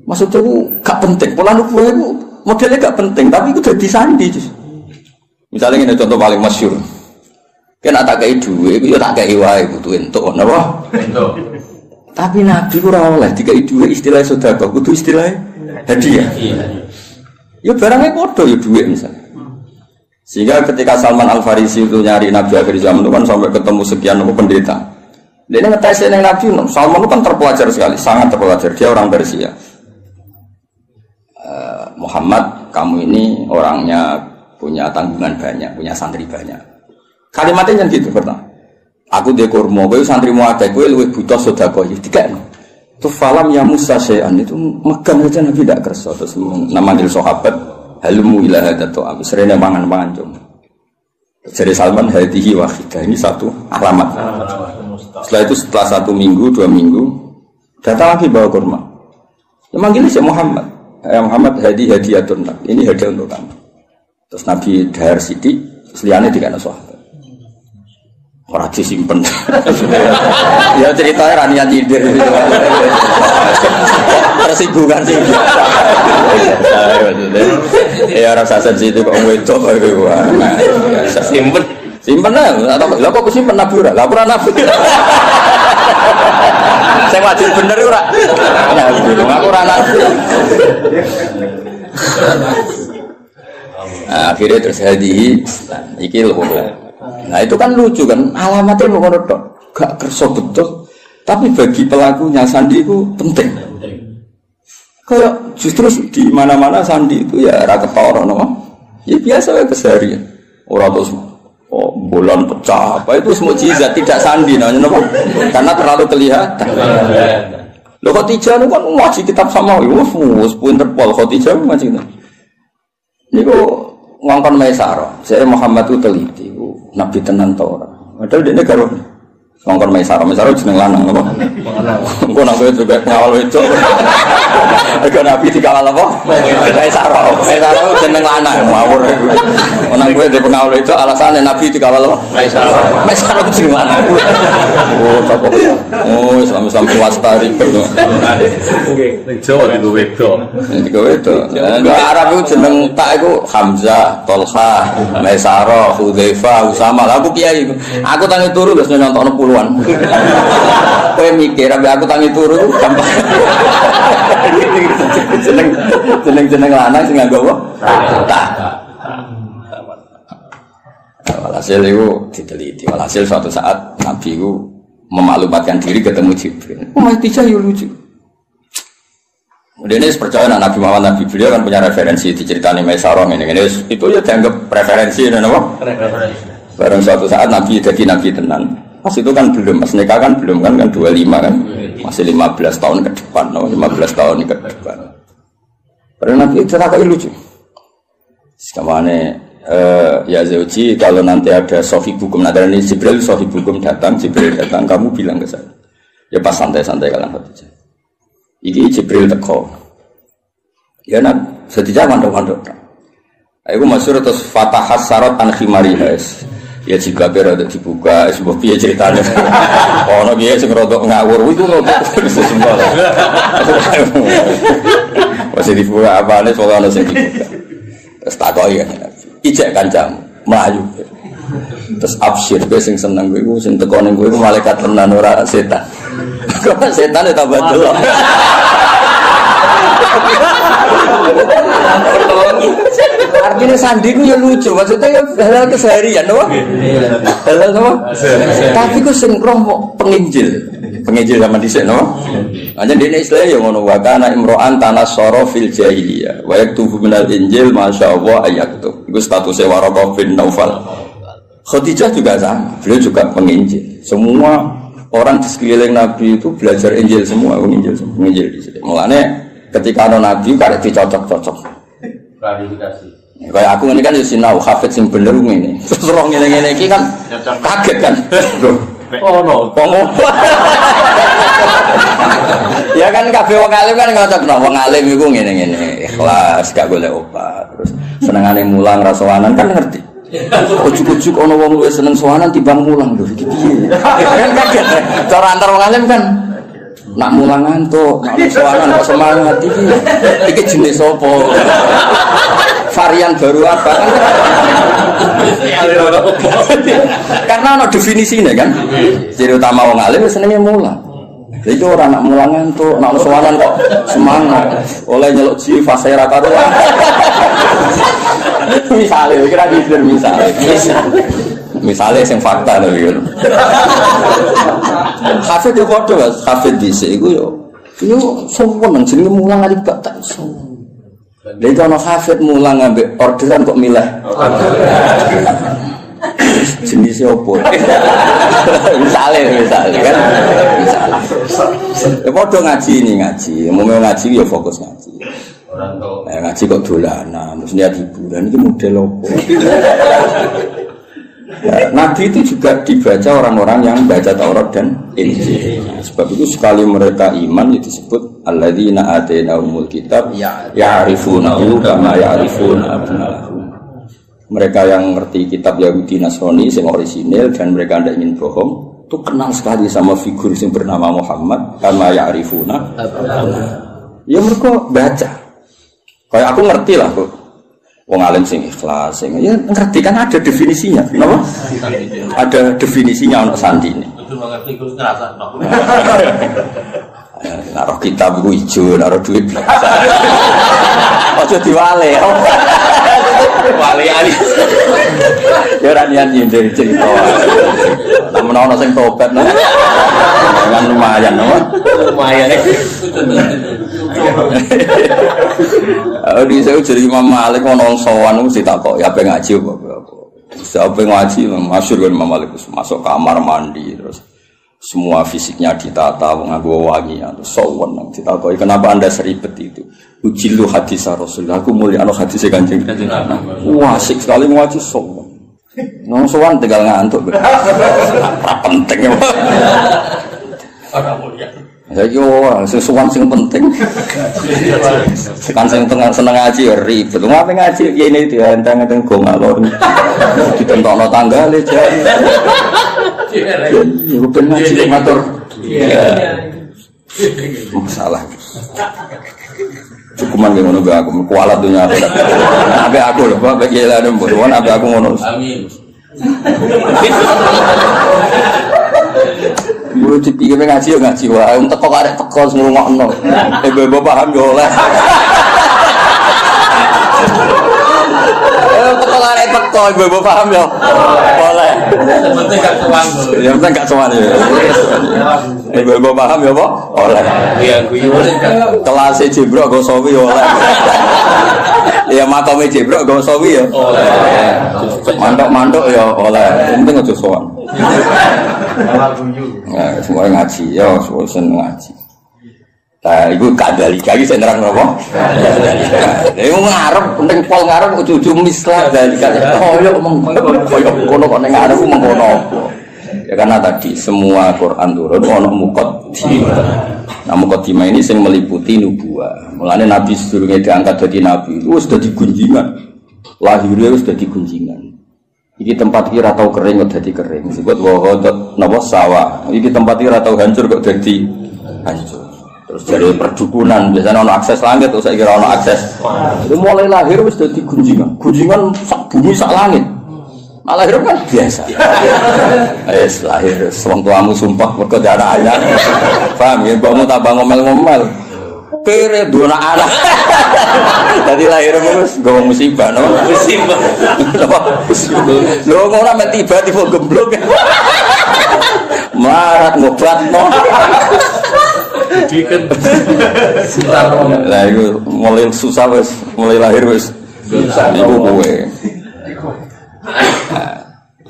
Maksudnya itu gak penting. Pola nubuwah itu modelnya gak penting, tapi itu jadi sandi. Misalnya ini contoh paling masyhur. Kena tak kei duit, ya tak kei wae butuh entuk, napa? Entuk. Tapi Nabi ora oleh dikai duit istilah sedekah, kudu istilah hadiah. Ya barangnya padha ya duit misalnya. Sehingga ketika Salman Al Farisi itu nyari Nabi akhir zaman itu kan sampai ketemu sekian pendeta. Dia ngetes dengan Nabi, Salman itu kan terpelajar sekali, sangat terpelajar. Dia orang Persia. Muhammad, kamu ini orangnya punya tanggungan banyak, punya santri banyak. Kalimatnya yang gitu pertama. Aku dia kurma, gue santri mau ada, gue lebih butuh sedekah. Tiga, itu falam ya Musa sean itu megang aja Nabi tidak kerso. Terus nama dil sahabat halumu ilah hadato am serena mangan jom. Jadi Salman hadihi wahidah ini satu alamat. Setelah itu setelah 1 minggu 2 minggu datang lagi bawa kurma. Yang manggilnya si Muhammad. Muhammad hadiatun. Ini hadiah untuk kamu. Terus Nabi dahar sidik, seliannya dikana sahabat. Orang disimpen. Ya ceritanya ranian nyindir. Tersinggungan sih. Ya rasa sensitif kok wedok iku. Simpen. Simpen lah. Lah kok kesimpen Nabi ora? Lah ora Nabi. Sing wajib bener ora. Aku ora Nabi. Akhirnya terus hadihi iki lho. Nah itu kan lucu kan, alamatnya mau gak kerso betul, tapi bagi pelakunya sandi itu penting. Kayak justru di mana-mana sandi itu ya raketa orang, ya biasa ya keseharian. Orang terus bulan pecah apa itu semua mukjizat tidak sandi namanya, karena terlalu kelihatan. Lo Khadijah itu kan ngaji kitab sama, wus pinter pol Khadijah ngaji kitab. Ini kok ngongkon Maisarah, saya Muhammad itu teliti. Nabi tenan to ora. Padahal dene karo ngongkon Maisarah jeneng lanang apa? Engko nang kowe juga ngawal wedok. Nek Nabi dikawal apa? Maisarah jeneng lanang ngawur. Nang kowe dhe pengawal wedok alasane Nabi dikawal apa? Maisarah jeneng lanang. Oh, apa? Oh, Islam swasta ribet. Nggih, ning Jawa digo wedok. Digo wedok. Arab itu jeneng tak iku Hamzah, Tolha, Maisarah, Hudzaifah, Usama. Aku kiai. Aku tangi turu wis nyontokno puluhan. Kowe mikir aku tangi turu gampang. Jeneng lanang sing nganggo apa? Tak. Walhasil itu diteliti. Walhasil suatu saat Nabi itu memaklumatkan diri ketemu Jibril. Khadijah ya lucu. Kemudian ini percaya Nabi Muhammad Nabi beliau kan punya referensi diceritani Maisarah ini. Itu ya dianggap referensi, apa? Barang suatu saat Nabi jadi Nabi tenan. Pas itu kan belum, pas nikah kan belum kan 25 kan, masih 15 tahun ke depan, 15 tahun ke depan. Padahal Nabi itu terlalu lucu. Sekamane ya Zauji, kalau nanti ada sohib hukum, ada ini Jibril sohib hukum datang, kamu bilang ke saya. Ya pas santai-santai kalian Khadijah. Iki Jibril teko. Ya nak sedikit mandok-mandok. Aku masyhur terus fatahas sarat an khimariha. Ya jika berada dibuka, sebuah piye ceritanya. Ono piye sing rodok ngawur iku rodok semua. Masih dibuka apane soal ono sing dibuka. Terus takoki kan. Ijek kancamu mlayu. Terus absyir kowe sing seneng kowe sing teko ning kowe malaikat tenan ora setan. Kok setan ya tambah delok. Artinya sandi ku ya lucu, maksudnya ya halal keseharian, apa? Halal apa? Tapi ku sing roh penginjil sama dhisik, no? Hanya dene istilah ya ngono wa kana imro'an tanassara fil jahiliyah wa yaktubu minal injil masyaallah ayaktub. Iku statusnya Waraqah bin Naufal. Khadijah juga sama, beliau juga penginjil. Semua orang di sekeliling Nabi itu belajar Injil semua, penginjil di sini. Mulane ketika ada Nabi karek dicocok-cocok. Klarifikasi. Kayak aku ini kan ya sinau hafid sing bener ngene. Terus roh ngene-ngene iki kan kaget kan. Oh no. Ya kan kabeh wong alim kan ngocok no, wong alim iku ngene-ngene, ikhlas gak golek obat. Terus senengane mulang ra sowanan kan ngerti. Ujuk-ujuk ana wong luwih seneng sowanan timbang mulang lho iki piye. Kan kaget. Cara antar wong alim kan nak mulang ngantuk, nak sowanan kok semangat iki. Iki jenis apa? Varian baru apa kan? Karena ana definisinya kan. Ciri utama wong alim senenge mulang. Jadi orang nak mulang ngantuk, nak sowanan kok semangat. Oleh nyeluk ji fase ra karuan. Misalnya, kira gitu misalnya yang fakta tapi kan hafid itu kode mas, hafid disi itu semua nang jenenge mulang ali gak tak semua jadi kalau hafid mulang ngambil orderan kok milah jenisnya apa misalnya kan ya kode ngaji mau ngaji ya fokus ngaji ngaji kok dolanan, terus niat hiburan itu model apa? Nabi itu juga dibaca orang-orang yang baca Taurat dan Injil. Sebab itu sekali mereka iman itu disebut alladzina atainahumul kitab ya'rifunahu kama ya'rifuna abna'ahum. Mereka yang ngerti kitab Yahudi Nasrani yang orisinil dan mereka tidak ingin bohong, itu kenal sekali sama figur yang bernama Muhammad kama ya'rifuna abna'ahum. Ya mereka baca. Kayak aku ngerti lah kok. Wong alim sing ikhlas, sing ya ngerti kan ada definisinya. Kenapa? Ada definisinya untuk sandi ini. Itu mengerti ku ngerasa no. Naruh kitab iku ijo, naruh duit biasa. Aja diwale. Wali ali. Ya ora niat nyindir cerita. Namun ana sing tobat nah. Kan lumayan, no? Lumayan. Di saya jadi Imam Malik ono sowan mesti takok ya ape ngaji apa. Siapa ngaji masyhur kan Imam Malik masuk kamar mandi terus semua fisiknya ditata nganggo wangi terus sowan ditakoki kenapa Anda seribet itu. Ujilu hadis Rasulullah aku mulyano hadis Kanjeng Nabi. Wah asik sekali ngaji sowan. Nang sowan tinggal ngantuk. Penting ya. Ora mulia. Ya yo, sesuatu yang penting. Kan sing tengah seneng ngaji ya ribet. Ngapain ngaji ya ini dia enteng-enteng go ngalor. Ditentokno tanggale jan. Ya ben ngaji matur. Masalah. Cukuman ngono be aku kualat dunya. Abe aku lho, Pak iki lha mbok abe aku ngono. Amin. Lu dipikir ngaji ya ngaji wae, teko karek teko ngrungokno. Ibu paham yo oleh. Teko karek teko ibu paham yo. Oleh. Penting gak tuang. Ya penting gak tuang ya. Ibu paham yo apa? Oleh. Iya guyu. Kelas Jibril go sawi oleh. Ya makome Jibril go sawi yo. Oleh. Mantuk-mantuk yo oleh. Penting aja sowan. Nah, semua ngaji, ya, semua seneng ngaji. Nah, itu kadalika lagi saya nerang apa? Ini ngarep, penting pol ngarep, ujung-ujung mislah kadalika. Oh, ya, kono kok ngarep, mengkono. Ya karena tadi semua Quran turun, ono muqaddimah. Nah, muqaddimah ini yang meliputi nubuwah. Mulanya Nabi sebelumnya diangkat jadi Nabi, itu sudah digunjingan. Lahirnya sudah digunjingan. Iki tempat kira tahu kering kok jadi kering. Sebut wahodot napa sawah. Iki tempat kira tahu hancur kok jadi hancur. Terus dari perdukunan biasanya ono akses langit, terus saya kira ono akses. Itu mulai lahir wis dadi gunjingan. Gunjingan sak bumi sak langit. Nah, lahir kan biasa. Wis lahir wong tuamu sumpah mergo darah anyar. Paham ya, mbokmu tambah ngomel-ngomel. Kere dua anak. Tadi lahir terus gawe musibah no. Musibah. Lho ora mek tiba-tiba gemblok. Marat ngobatno. Diken. Lah iku mulai susah wis, mulai lahir wis. Iku kowe.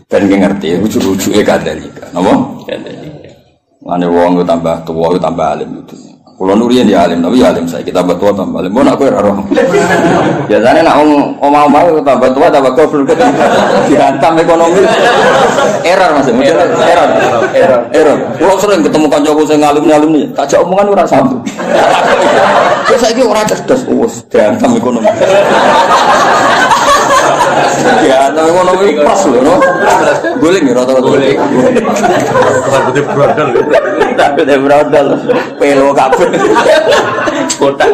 Ben ngerti ujug-ujuge kadalika. Napa? Kadalika. Mane wong tambah tuwa tambah alim itu. Kulo nurian ya alim, tapi ya alim saya kita tambah tua tambah alim. Mau nak kowe ora roh. Biasane nak omah-omah tambah tua tambah goblok dihantam ekonomi. Error Mas, error. Kulo sering ketemu kancaku sing alim-alim iki, tak jak omongan ora sambung. Terus saiki ora cerdas, wis dihantam ekonomi. Ya, tapi ekonomi pas lho, no. Guling ya rata-rata. Guling. Rambutnya brodol. Rambutnya brodol. Pelo kabeh. Kotak.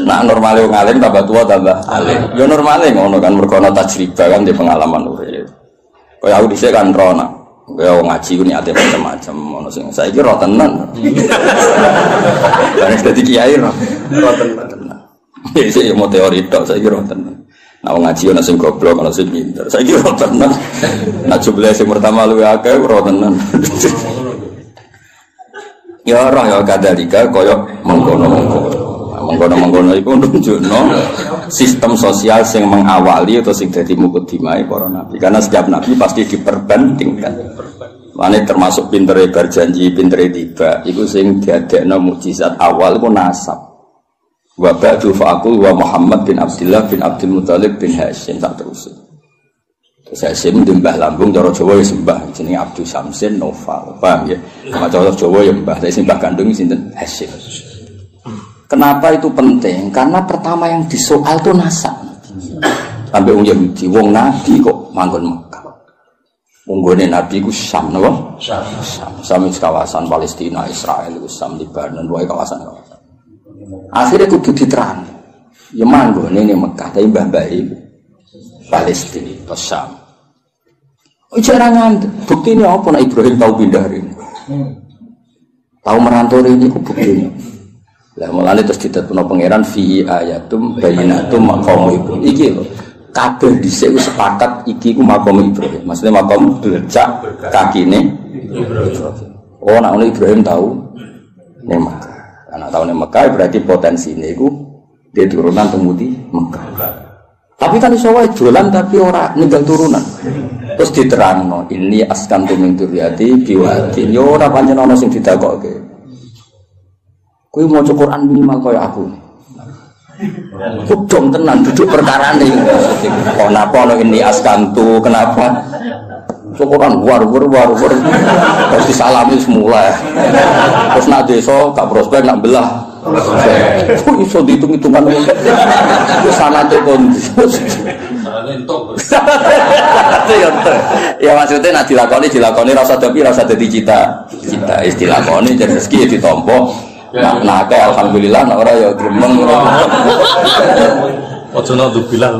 Nah, normalnya wong alim tambah tua tambah alim. Ya normalnya ngono kan mergo ana tajribah kan di pengalaman urip. Kaya aku dhisik kan rono. Kaya wong ngaji ku niate macam-macam ono sing saiki ro tenan. Kan dadi kiai ro tenan. Iki mau teori tok saiki ro tenan. Nah ngaji ana sing goblok ana sing pinter. Saiki ro tenan. Nah jumlah sing pertama luwih akeh ro tenan. Ya ora ya kadalika kaya mengkono iku nunjukno sistem sosial sing mengawali atau sing dadi mukadimah para nabi. Karena setiap nabi pasti diperbandingkan. Mane termasuk pintere berjanji, pintere tiba. Iku sing diadekno mukjizat awal iku nasab. Wa ba'du fa'aqul wa Muhammad bin Abdullah bin Abdul Muthalib bin Hashim tak terus. Terus Hashim mbah lambung cara Jawa ya sembah jenenge Abdul Samsin Noval. Paham ya? Sama cara Jawa ya mbah, tapi sembah kandung sinten Hashim. Kenapa itu penting? Karena pertama yang disoal itu nasab. Sampai wong Yahudi, wong nabi kok manggon Mekah. Wong gone nabi ku Syam napa? Syam kawasan Palestina, Israel, Syam, Lebanon, wae kawasan-kawasan. Akhirnya kudu diterang. Ya manggone ning Mekah tapi mbah-mbah Palestina atau Syam. Jangan buktinya apa nak Ibrahim tahu pindah hari ini. Tahu merantau ini ku buktinya. Lah mulane terus ditetepno pangeran fi ayatum bayyinatum maqam Ibrahim. Iki lho. Kabeh dhisik ku sepakat iki ku maqam Ibrahim. Maksudnya maqam belecak kakine Ibrahim. Oh nak Ibrahim tahu ning Mekah. Karena tahun Mekah berarti potensi ini itu dia turunan temudi Mekah. Tapi kan iso wae dolan tapi ora ninggal turunan. Terus diterangno ini askantu min dzurriyyati biwati. Yo ora pancen ana sing didakokke. Kowe maca Quran minimal kaya aku. Kudung tenan duduk perkarane. Kenapa ono ini askantu kenapa? Syukuran war. Terus disalami semula. Terus nak desa gak prospek nak belah. Kok iso dihitung-hitungan. Wis sanate kon. Ya maksudnya nak dilakoni rasa tapi rasa dadi cita. Istilah koni jadi rezeki ditampa. Nah kayak alhamdulillah nak ora ya gremeng. Ojo naudzubillah.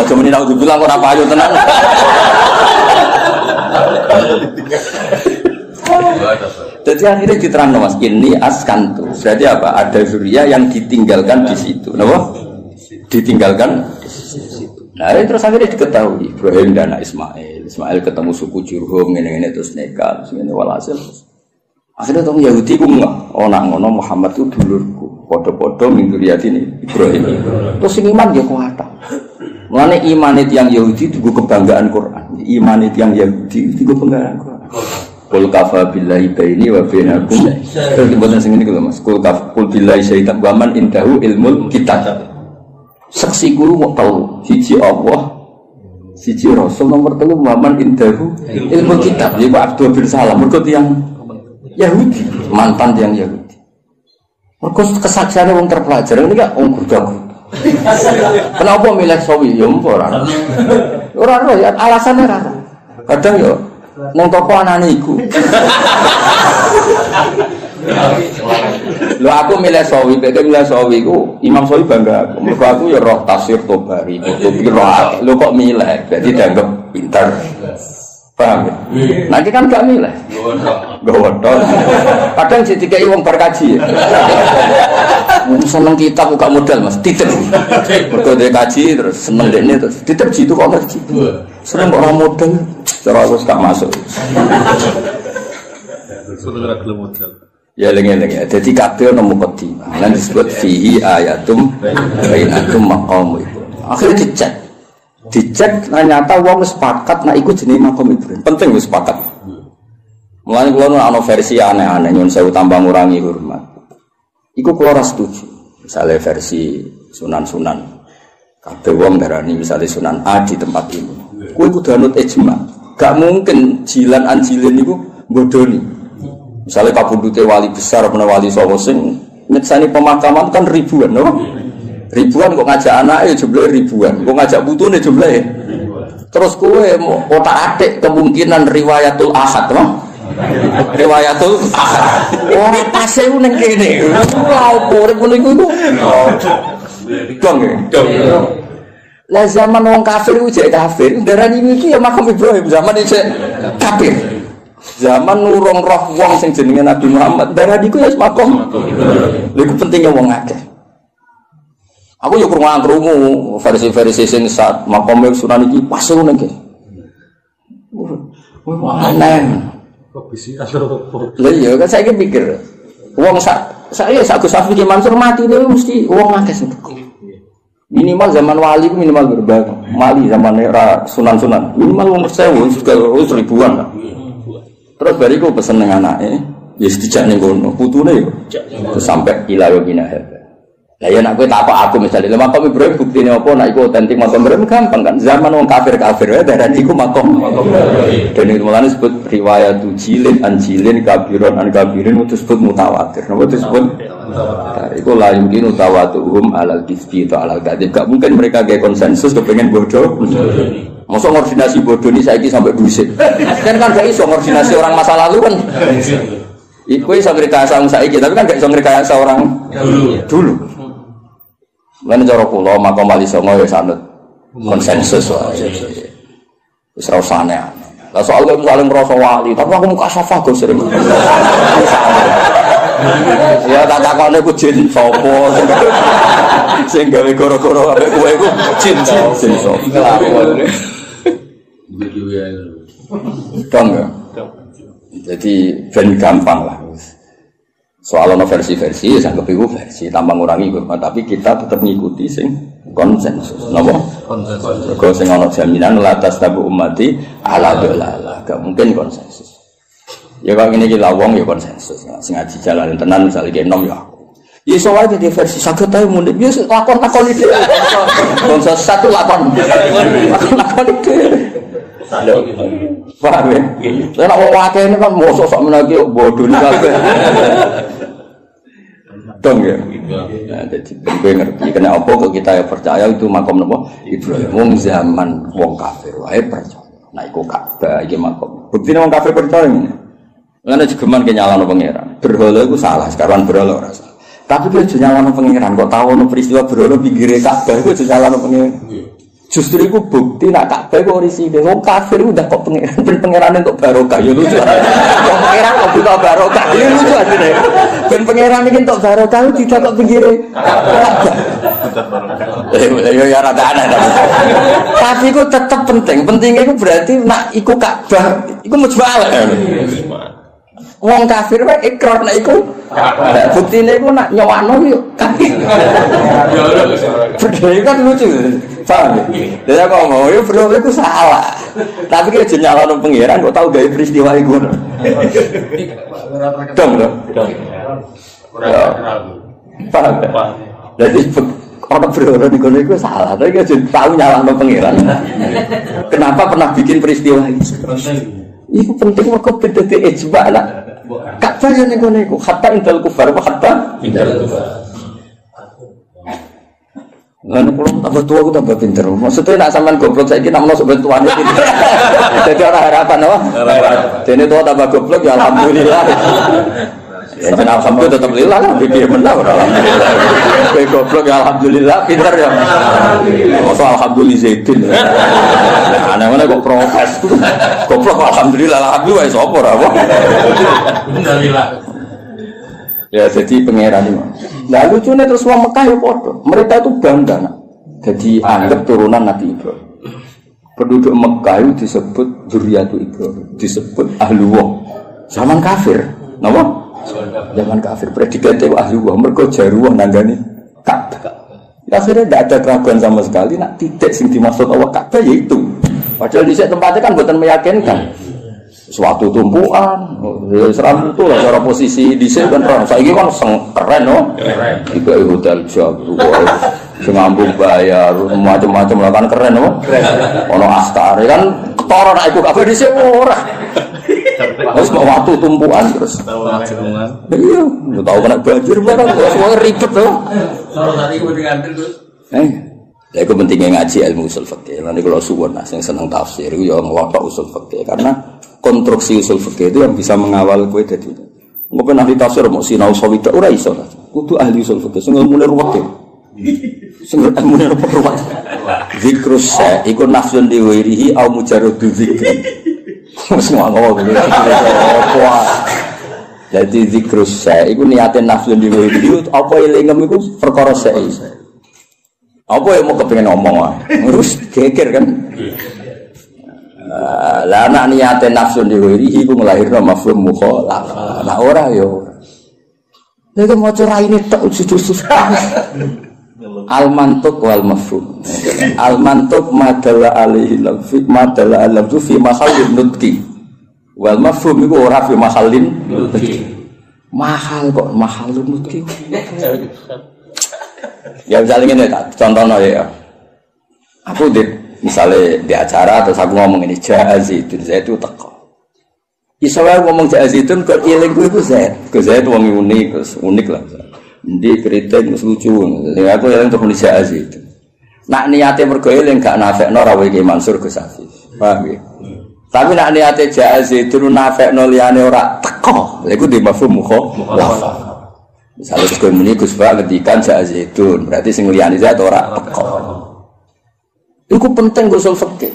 Ojo muni naudzubillah ora payu tenan. Jadi akhirnya diterangkan Mas, ini askantu. Berarti apa? Ada zuriya yang ditinggalkan di situ. Kenapa? Ditinggalkan di situ. Nah, terus akhirnya diketahui Ibrahim dan Ismail. Ismail ketemu suku Jurhum, ini terus nekat, terus ini walhasil. Akhirnya tahu Yahudi ku enggak. Oh nak ngono Muhammad itu dulurku. Podo-podo min dzurriyyati Ibrahim. Terus sing iman dia kuat. Mulane iman yang Yahudi itu kebanggaan Quran. Iman yang Yahudi itu kebanggaan Quran. Qul kafa billahi baini wa bainakum. Terus diboten sing niku lho Mas. Qul billahi syaitan wa man indahu ilmul kitab. Saksi guru mau tahu siji Allah, siji Rasul, nomor 3 wa man indahu ilmul kitab. Iku Abdul bin Salam mergo tiyang Yahudi, mantan tiyang Yahudi. Mergo kesaksiane wong terpelajar ini gak wong gurda-gurda. Kenapa milih sawi? Ya ora. Ora ya alasannya ora. Kadang yo nang toko anane iku. Lho aku milih Sawi, beda milih Sawi ku Imam Sawi bangga aku. Mergo aku ya roh tafsir Tobari, Qutubi roh. Lho kok milih? Berarti dianggap pintar. Paham ya? Nanti kan gak milih. Gowodok. Kadang dikai wong bar kaji. Seneng kitab buka modal Mas, titip. Mergo dia kaji terus seneng dekne terus titip jitu kok ngerti. Seneng kok ora modal. Cara aku gak masuk. Sudah gelem modal. Ya lengi-lengi. Jadi kabeh ono mukadimah. Lan disebut fihi ayatum bainatum maqam itu. Akhirnya dicek ternyata wong sepakat nek iku jenenge makom Ibrahim. Penting wis sepakat. Mulane kula ana versi aneh-aneh nyun sewu tambah ngurangi hormat. Iku kula ora setuju. Misale versi sunan-sunan. Kabeh wong darani misale Sunan A di tempat ini. Kuwi kudu anut ijma. Gak mungkin jilan anjilin niku bodoni. Misale kapundhute wali besar apa wali sapa sing nyeksani pemakaman kan ribuan, no? Ribuan kok ngajak anake jumlahe ribuan, kok ngajak putune jumlahe. Terus kowe otak-atik kemungkinan riwayatul ahad, no? Riwayatul ahad. Ora pase ku ning kene. Ora opo urip ngono iku. Dong. Lah zaman wong kafir ku jek kafir, darani iki ya makam Ibrahim zaman iki kafir. Zaman nurung roh wong sing jenenge Nabi Muhammad, darani ku ya makam. Lha iku pentinge wong akeh. Aku yo krungu versi-versi sing sak makome Sunan iki pas ngono iki. Wah, aneh. Kok bisa atau Lah iya kan saiki mikir. Wong saya Gus Safi ki Mansur mati niku mesti wong akeh sing minimal zaman wali ku minimal berbagai. Mali zaman era Sunan-sunan. Minimal wong 1000 ribuan lah. Terus bariku pesen ning anake, ya dijak ning kono, putune yo. Sampai ilayo binah. Lah ya nek kowe takok aku misalnya makam Ibrahim buktine apa nek iku otentik makam Ibrahim gampang kan zaman wong kafir-kafir dan iku makam Ibrahim. Dan itu mulane disebut riwayat jilin anjilin kabiron an kabirin itu disebut mutawatir. Napa disebut mutawatir? Iku la yumkin tawatuhum alal kisbi atau alal kadzib. Gak mungkin mereka gawe konsensus kepengin bodoh. Mosok koordinasi bodoh ini saiki sampai busit. Kan gak iso koordinasi orang masa lalu kan. Iku iso ngrekayasa saiki tapi kan gak iso ngrekayasa orang dulu. Lan cara kula makam wali songo ya sanut konsensus wae. Wis ora usane. Lah soal kowe saling ngrasa wali, tapi aku muka safah go sering. Ya tak takone ku jin sapa sing gawe goro-goro ambek kowe iku jin sapa. Dong ya. Jadi ben gampang lah. Soal ono versi-versi, ya anggap itu versi tambah ngurangi hormat, tapi kita tetap mengikuti sing konsensus. Napa? Konsensus. Kalau sing ono jaminan latas tabu ummati ala dolala, gak mungkin konsensus. Ya kalau ini kita wong ya konsensus. Sing ngaji jalan tenan misalnya kayak nom ya aku. Ya soal jadi versi sakit tahu mudik, ya lakon itu. Konsensus satu lakon itu. Paham ya? Saya nak wakai ini kan mau sosok menagi bodoh ni kabeh. Dong ya. Nah, jadi gue ngerti. Kena apa kalau kita percaya itu makam apa? Ibrahim. Wong zaman wong kafir, wae percaya. Nah, iku Ka'bah iki makam. Buktinya wong kafir percaya ini. Karena jegeman kenyalano pangeran. Berhala itu salah. Sekarang berhala ora salah. Tapi dia nyalano pangeran. Kok tahu no peristiwa berhala pinggire Ka'bah itu nyalano pangeran. Justru itu bukti nak Ka'bah kok risine wong kafir udah kok pangeran ben pangeran untuk barokah ya lucu. Wong pangeran kok buta barokah ya lucu asline. Ben pangeran iki untuk barokah tidak kok pinggire Ka'bah. Ya rada aneh tapi itu tetap penting. Pentingnya itu berarti nak iku Ka'bah iku mujmalah. Wong kafir wae ikrar nek iku buktine iku nak nyowano yo kafir. Berdaya kan lucu. Paham ya? Dia ngomong, ya bro itu salah. Tapi kita nyalano pangeran kok tahu gawe peristiwa iku. Dong. Paham ya? Jadi orang berorang di kono itu salah. Tapi kita tahu nyalano pangeran. Kenapa pernah bikin peristiwa itu? Itu penting kok beda di ijma lah. Ka'bah yang ning kono iku hatta indal kufar apa hatta indal kufar. Lalu kalau tambah tua aku tambah pinter. Maksudnya nak sampean goblok saiki nak menawa bantuan iki. Jadi ora harapan apa? Dene tua tambah goblok ya alhamdulillah. Ya jeneng alhamdulillah tetep lillah lah piye menah ora alhamdulillah. Kowe goblok ya alhamdulillah pinter ya. Masa alhamdulillah Zaidin. Nah, ana-ana kok protes. Goblok alhamdulillah alhamdulillah sapa ora apa. Alhamdulillah. Ya jadi pangeran ini. Nah lucunya terus wong Mekah ya padha. Mereka itu bangga nak. Jadi anggap turunan Nabi Ibrahim. Penduduk Mekah itu disebut dzurriyyatu Ibrahim, disebut ahlullah. Zaman kafir, napa? Zaman kafir predikate ahlullah, mergo jaruah nanggani Ka'bah. Akhirnya tidak ada keraguan sama sekali nak titik sing dimaksud Allah Ka'bah yaitu. Padahal di tempatnya kan bukan meyakinkan. Suatu tumpuan, seram itu lah cara posisi di sini kan orang. Saya ini kan keren, no? Tiga hotel jago, sengambung bayar, macam-macam lah kan keren, no? Ono astari kan ketara nak ikut kafe di sini orang. Terus mau waktu tumpuan terus. Iya, tahu kena banjir barang, semua ribet tuh. Kalau tadi gue diantar terus. Ya itu pentingnya ngaji ilmu usul fikih. Nanti kalau suwon, yang senang tafsir, itu yang ngelapak usul fikih karena konstruksi usul fikih itu yang bisa mengawal kue jadi. Ngopo nanti tafsir mau sinau sawita ora iso. Kudu ahli usul fikih sing ilmune ruwet. Sing ilmune ruwet. Zikrus sa iku nafsun diwirihi au mujarradu zikri. Wis ngono kuwi. Jadi zikrus sa iku niate nafsun diwirihi apa elingem iku perkara sa. Apa yang mau kepengen ngomong wae. Terus geger kan. Lah anak niate nafsu diwirihi iku nglahirno mafhum mukhalafah. Nah ora yo. Nek maca raine tok jujus. Al mantuq wal mafhum. Al mantuq madalla alaihi lafzi madalla alafzu fi mahallin nutqi. Wal mafhum iku ora fi mahallin nutqi. Mahal kok mahallun nutqi. Ya misalnya ini contohnya ya. Aku misalnya di acara terus aku ngomong ini Zaidun, saya itu teko. Isowah ngomong Zaidun kok ilingku itu Zaid. Ke Zaid wong unik lah. Ndi kritik lucu. Lha aku eling untuk muni Zaidun. Nak niate mergo eling gak nafekno ra iki Mansur Gus Hafiz. Paham ya? Tapi nak niate Zaidun nafekno liyane ora teko. Lha iku di mafhum mukhalafah. Misalnya Gus Muni Gus Ba ngendikan Zaidun, berarti sing liyane Zaid ora teko. Iku penting usul fikih.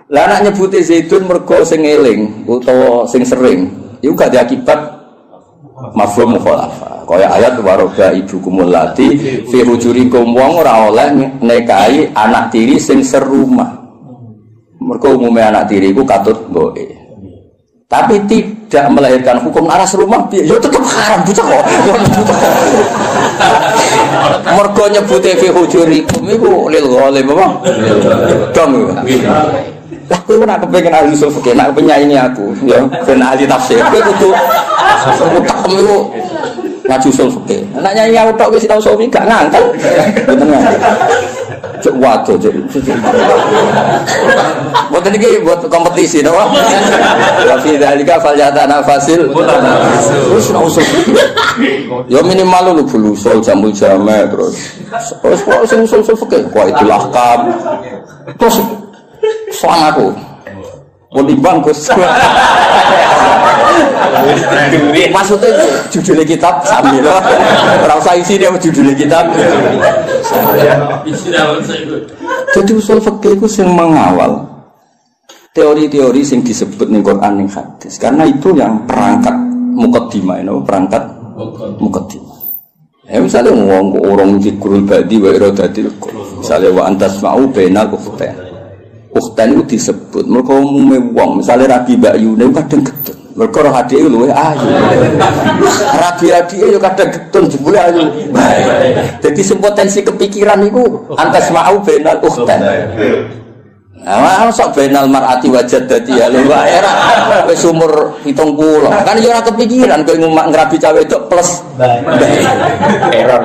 Lah nek nyebuti Zaidun mergo sing eling utawa sing sering, iku gak diakibat mafhum mukhalafah. Kaya ayat waroga ibukumul lati fi hujurikum wong ora oleh nikahi anak tiri sing serumah. Mergo umume anak tiri iku katut mboke. Tapi tidak melahirkan hukum aras rumah, ya tetap haram bocah kok. Mergo nyebute fi hujurikum iku lil ghalim apa? Dong. Lah kowe ora kepengin ahli usul fikih, nek penyanyi aku, ya ben ahli tafsir. Kowe kudu utek iku ngaji usul fikih. Nek nyanyi aku tok wis tau suwi gak ngangkat. Mboten ngangkat. Cuk waduh cuk. Mboten iki buat kompetisi to. Wa fi dzalika falyatana fasil. Terus usul. Ya minimal lu bulu sol jamul jame terus. Terus kok sing usul fikih kok itulah kam. Terus soal aku. Ponimbang Gus. Maksudnya judulnya kitab sambil ora usah isi dia judulnya kitab. Jadi usul fikih itu sing mengawal teori-teori sing disebut ning Quran ning hadis. Karena itu yang perangkat muqaddimah, perangkat muqaddimah. Ya misalnya wong orang zikrul badi wa iradatil qul. Misalnya wa antasma'u bainal ukhtain. Ukhtain itu disebut mergo umume wong, misalnya Rabi Bayu niku kadang getun. Mergo roh adike luwih ayu. Rabi adike yo kadang getun jebule ayu. Dadi sing potensi kepikiran iku antasma'u bainal ukhtain. Nah, sok bainal mar'ati wa jaddati ya lho era wis umur 70. Kan yo ora kepikiran kowe ngrabi cawe wedok plus error.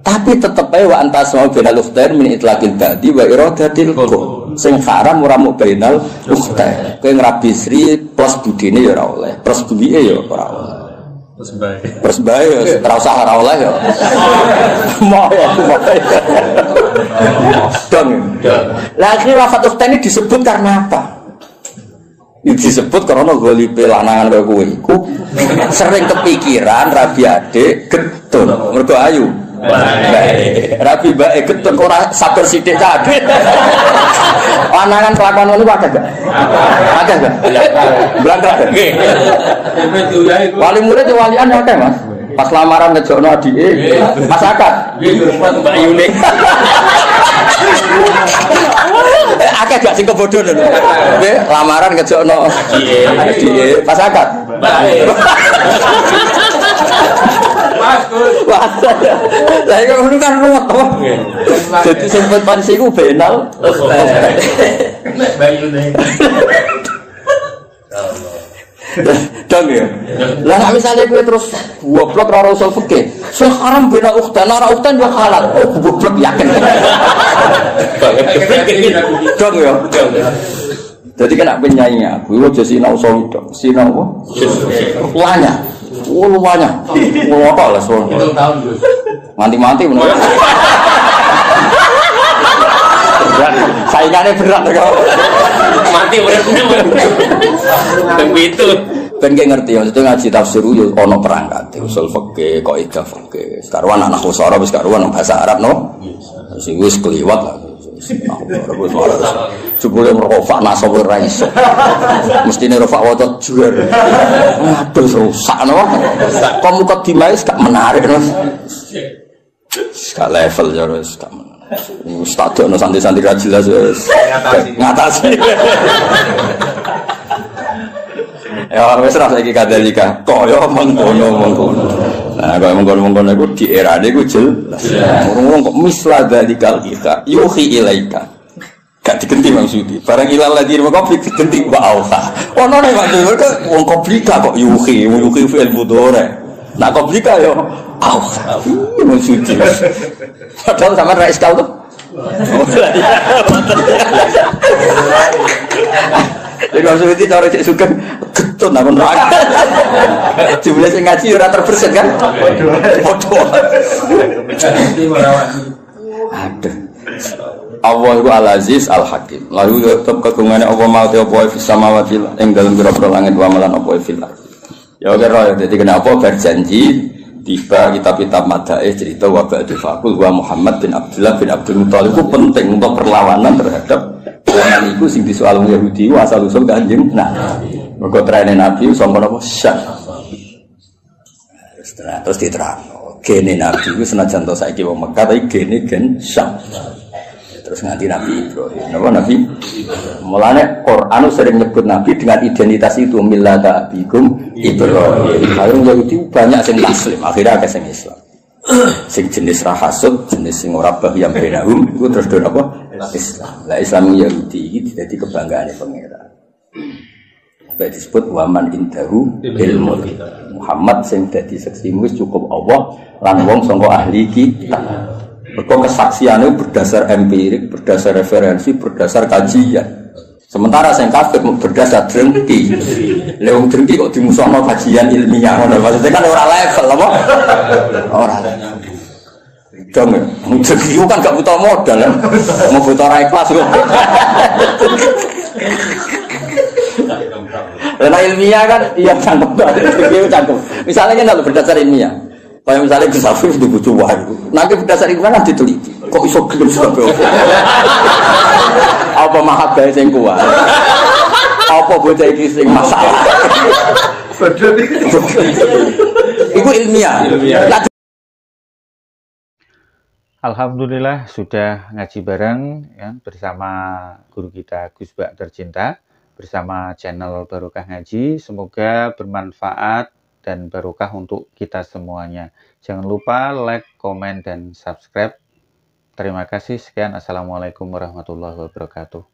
Tapi tetep ae wa antas mau bainal ukhtain min itlaqil badi wa iradatil qul. Sing haram ora mung bainal ukhtain. Kowe ngrabi Sri plus budine ya ora oleh, plus bulihe ya ora oleh. Terus bae ora usah ora oleh ya. Mau dong. Lah akhirnya lafadz ukhtain ini disebut karena apa? disebut karena golipe lanangan kaya kowe iku sering kepikiran rabi adik getun mergo ayu bae rabi bae getun ora sabar sithik kabeh lanangan kelakuan ngono akeh gak blangkrak wali murid walian akeh Mas pas lamaran ngejokno adike Mas Akad Mbak Yuni akeh gak sing kebodoh lho nggih lamaran ngejokno adike Mas Akad lah iki ngono kan ruwet to dadi sempet pansi ku benal Mbak Yuni dong ya. Lah nek misale kowe terus goblok ora usul fikih, sing haram bena ukhtan ora ukhtan yo halal. Oh goblok yakin. Dong ya. Jadi kena penyanyi aku, aja sinau song tok. Sinau apa? Luanya. Oh luanya. Ngono lah sono. Mati-mati menurut. Saingannya berat kok. Mati berat. Begitu. Ben ki ngerti maksudnya ngaji tafsir yo ana perangkat usul fikih, kaidah fikih. Karuan anak usara wis karuan bahasa Arab no. Sing wis kliwat lah. Jebule merofak nasab ora iso. Mestine rofak waca juar. Aduh rusak no. Kok muka dimais gak menarik no. Gak level ya wis gak menarik. Stadion santri-santri ra jelas wis ngatasi. Ya wis ra saiki kadalika kaya mengkono-mengkono. Nah kaya mengkono-mengkono iku di erane iku jelas. Wong kok misla dalikal kita yuhi ilaika. Gak digenti maksudi. Barang ilal lagi kok digenti wa auha. Ono nek maksud wong koblika kok yuhi fil mudhari. Nah koblika yo auha. Maksudi. Padahal sama ra iskal tuh. Jadi maksudnya itu cara cek suka getun apa neraka. Jumlah sing ngaji ora terbersit kan? Bodoh. Aduh. Allah itu Al-Aziz Al-Hakim. Lalu tetap kegungane apa mau te apa fis samawati ing dalem pira-pira langit wa malan apa fil ardh. Ya kira dadi kenapa berjanji tiba kitab-kitab madaih cerita wa ba'du faqul wa Muhammad bin Abdullah bin Abdul Muthalib itu penting untuk perlawanan terhadap orang itu sing disoal Yahudi asal usul Kanjeng Nabi. Mergo trene Nabi sangka napa syak. Terus diterangno, gene Nabi iku senajan to saiki wong Mekah tapi gene gen syak. Terus nganti Nabi Ibrahim. Napa Nabi? Mulane Quran sering nyebut Nabi dengan identitas itu millata abikum Ibrahim. Kalau Yahudi banyak sing muslim, akhirnya akeh sing Islam. Sing jenis rahasud, jenis sing ora bahyam benahum iku terus do napa? Islam. Lah Islam Yahudi iki dadi kebanggaane pangeran. Sampai disebut waman indahu ilmu. Muhammad sing dadi saksi wis cukup Allah lan wong sangka ahli kitab. Mereka kesaksiannya berdasar empirik, berdasar referensi, berdasar kajian. Sementara yang kafir berdasar drengki. Leung drengki kok dimusuhno kajian ilmiah. Maksudnya kan orang level apa? Orang level. Dong ya, drengki itu kan gak butuh modal ya. Mau butuh raih kelas kok. Karena ilmiah kan, iya cangkem. Drengki cangkem. Misalnya kan kalau berdasar ilmiah. Kayak misalnya Gus Afif di bucu wahyu, nanti berdasar itu kan diteliti. Kok iso gelem sebab apa mahabbah sing kuat? Apa bocah iki sing masalah? Iku ilmiah. Alhamdulillah sudah ngaji bareng ya, bersama guru kita Gus Bak tercinta, bersama channel Barokah Ngaji. Semoga bermanfaat dan barokah untuk kita semuanya. Jangan lupa like, komen, dan subscribe. Terima kasih. Sekian. Assalamualaikum warahmatullahi wabarakatuh.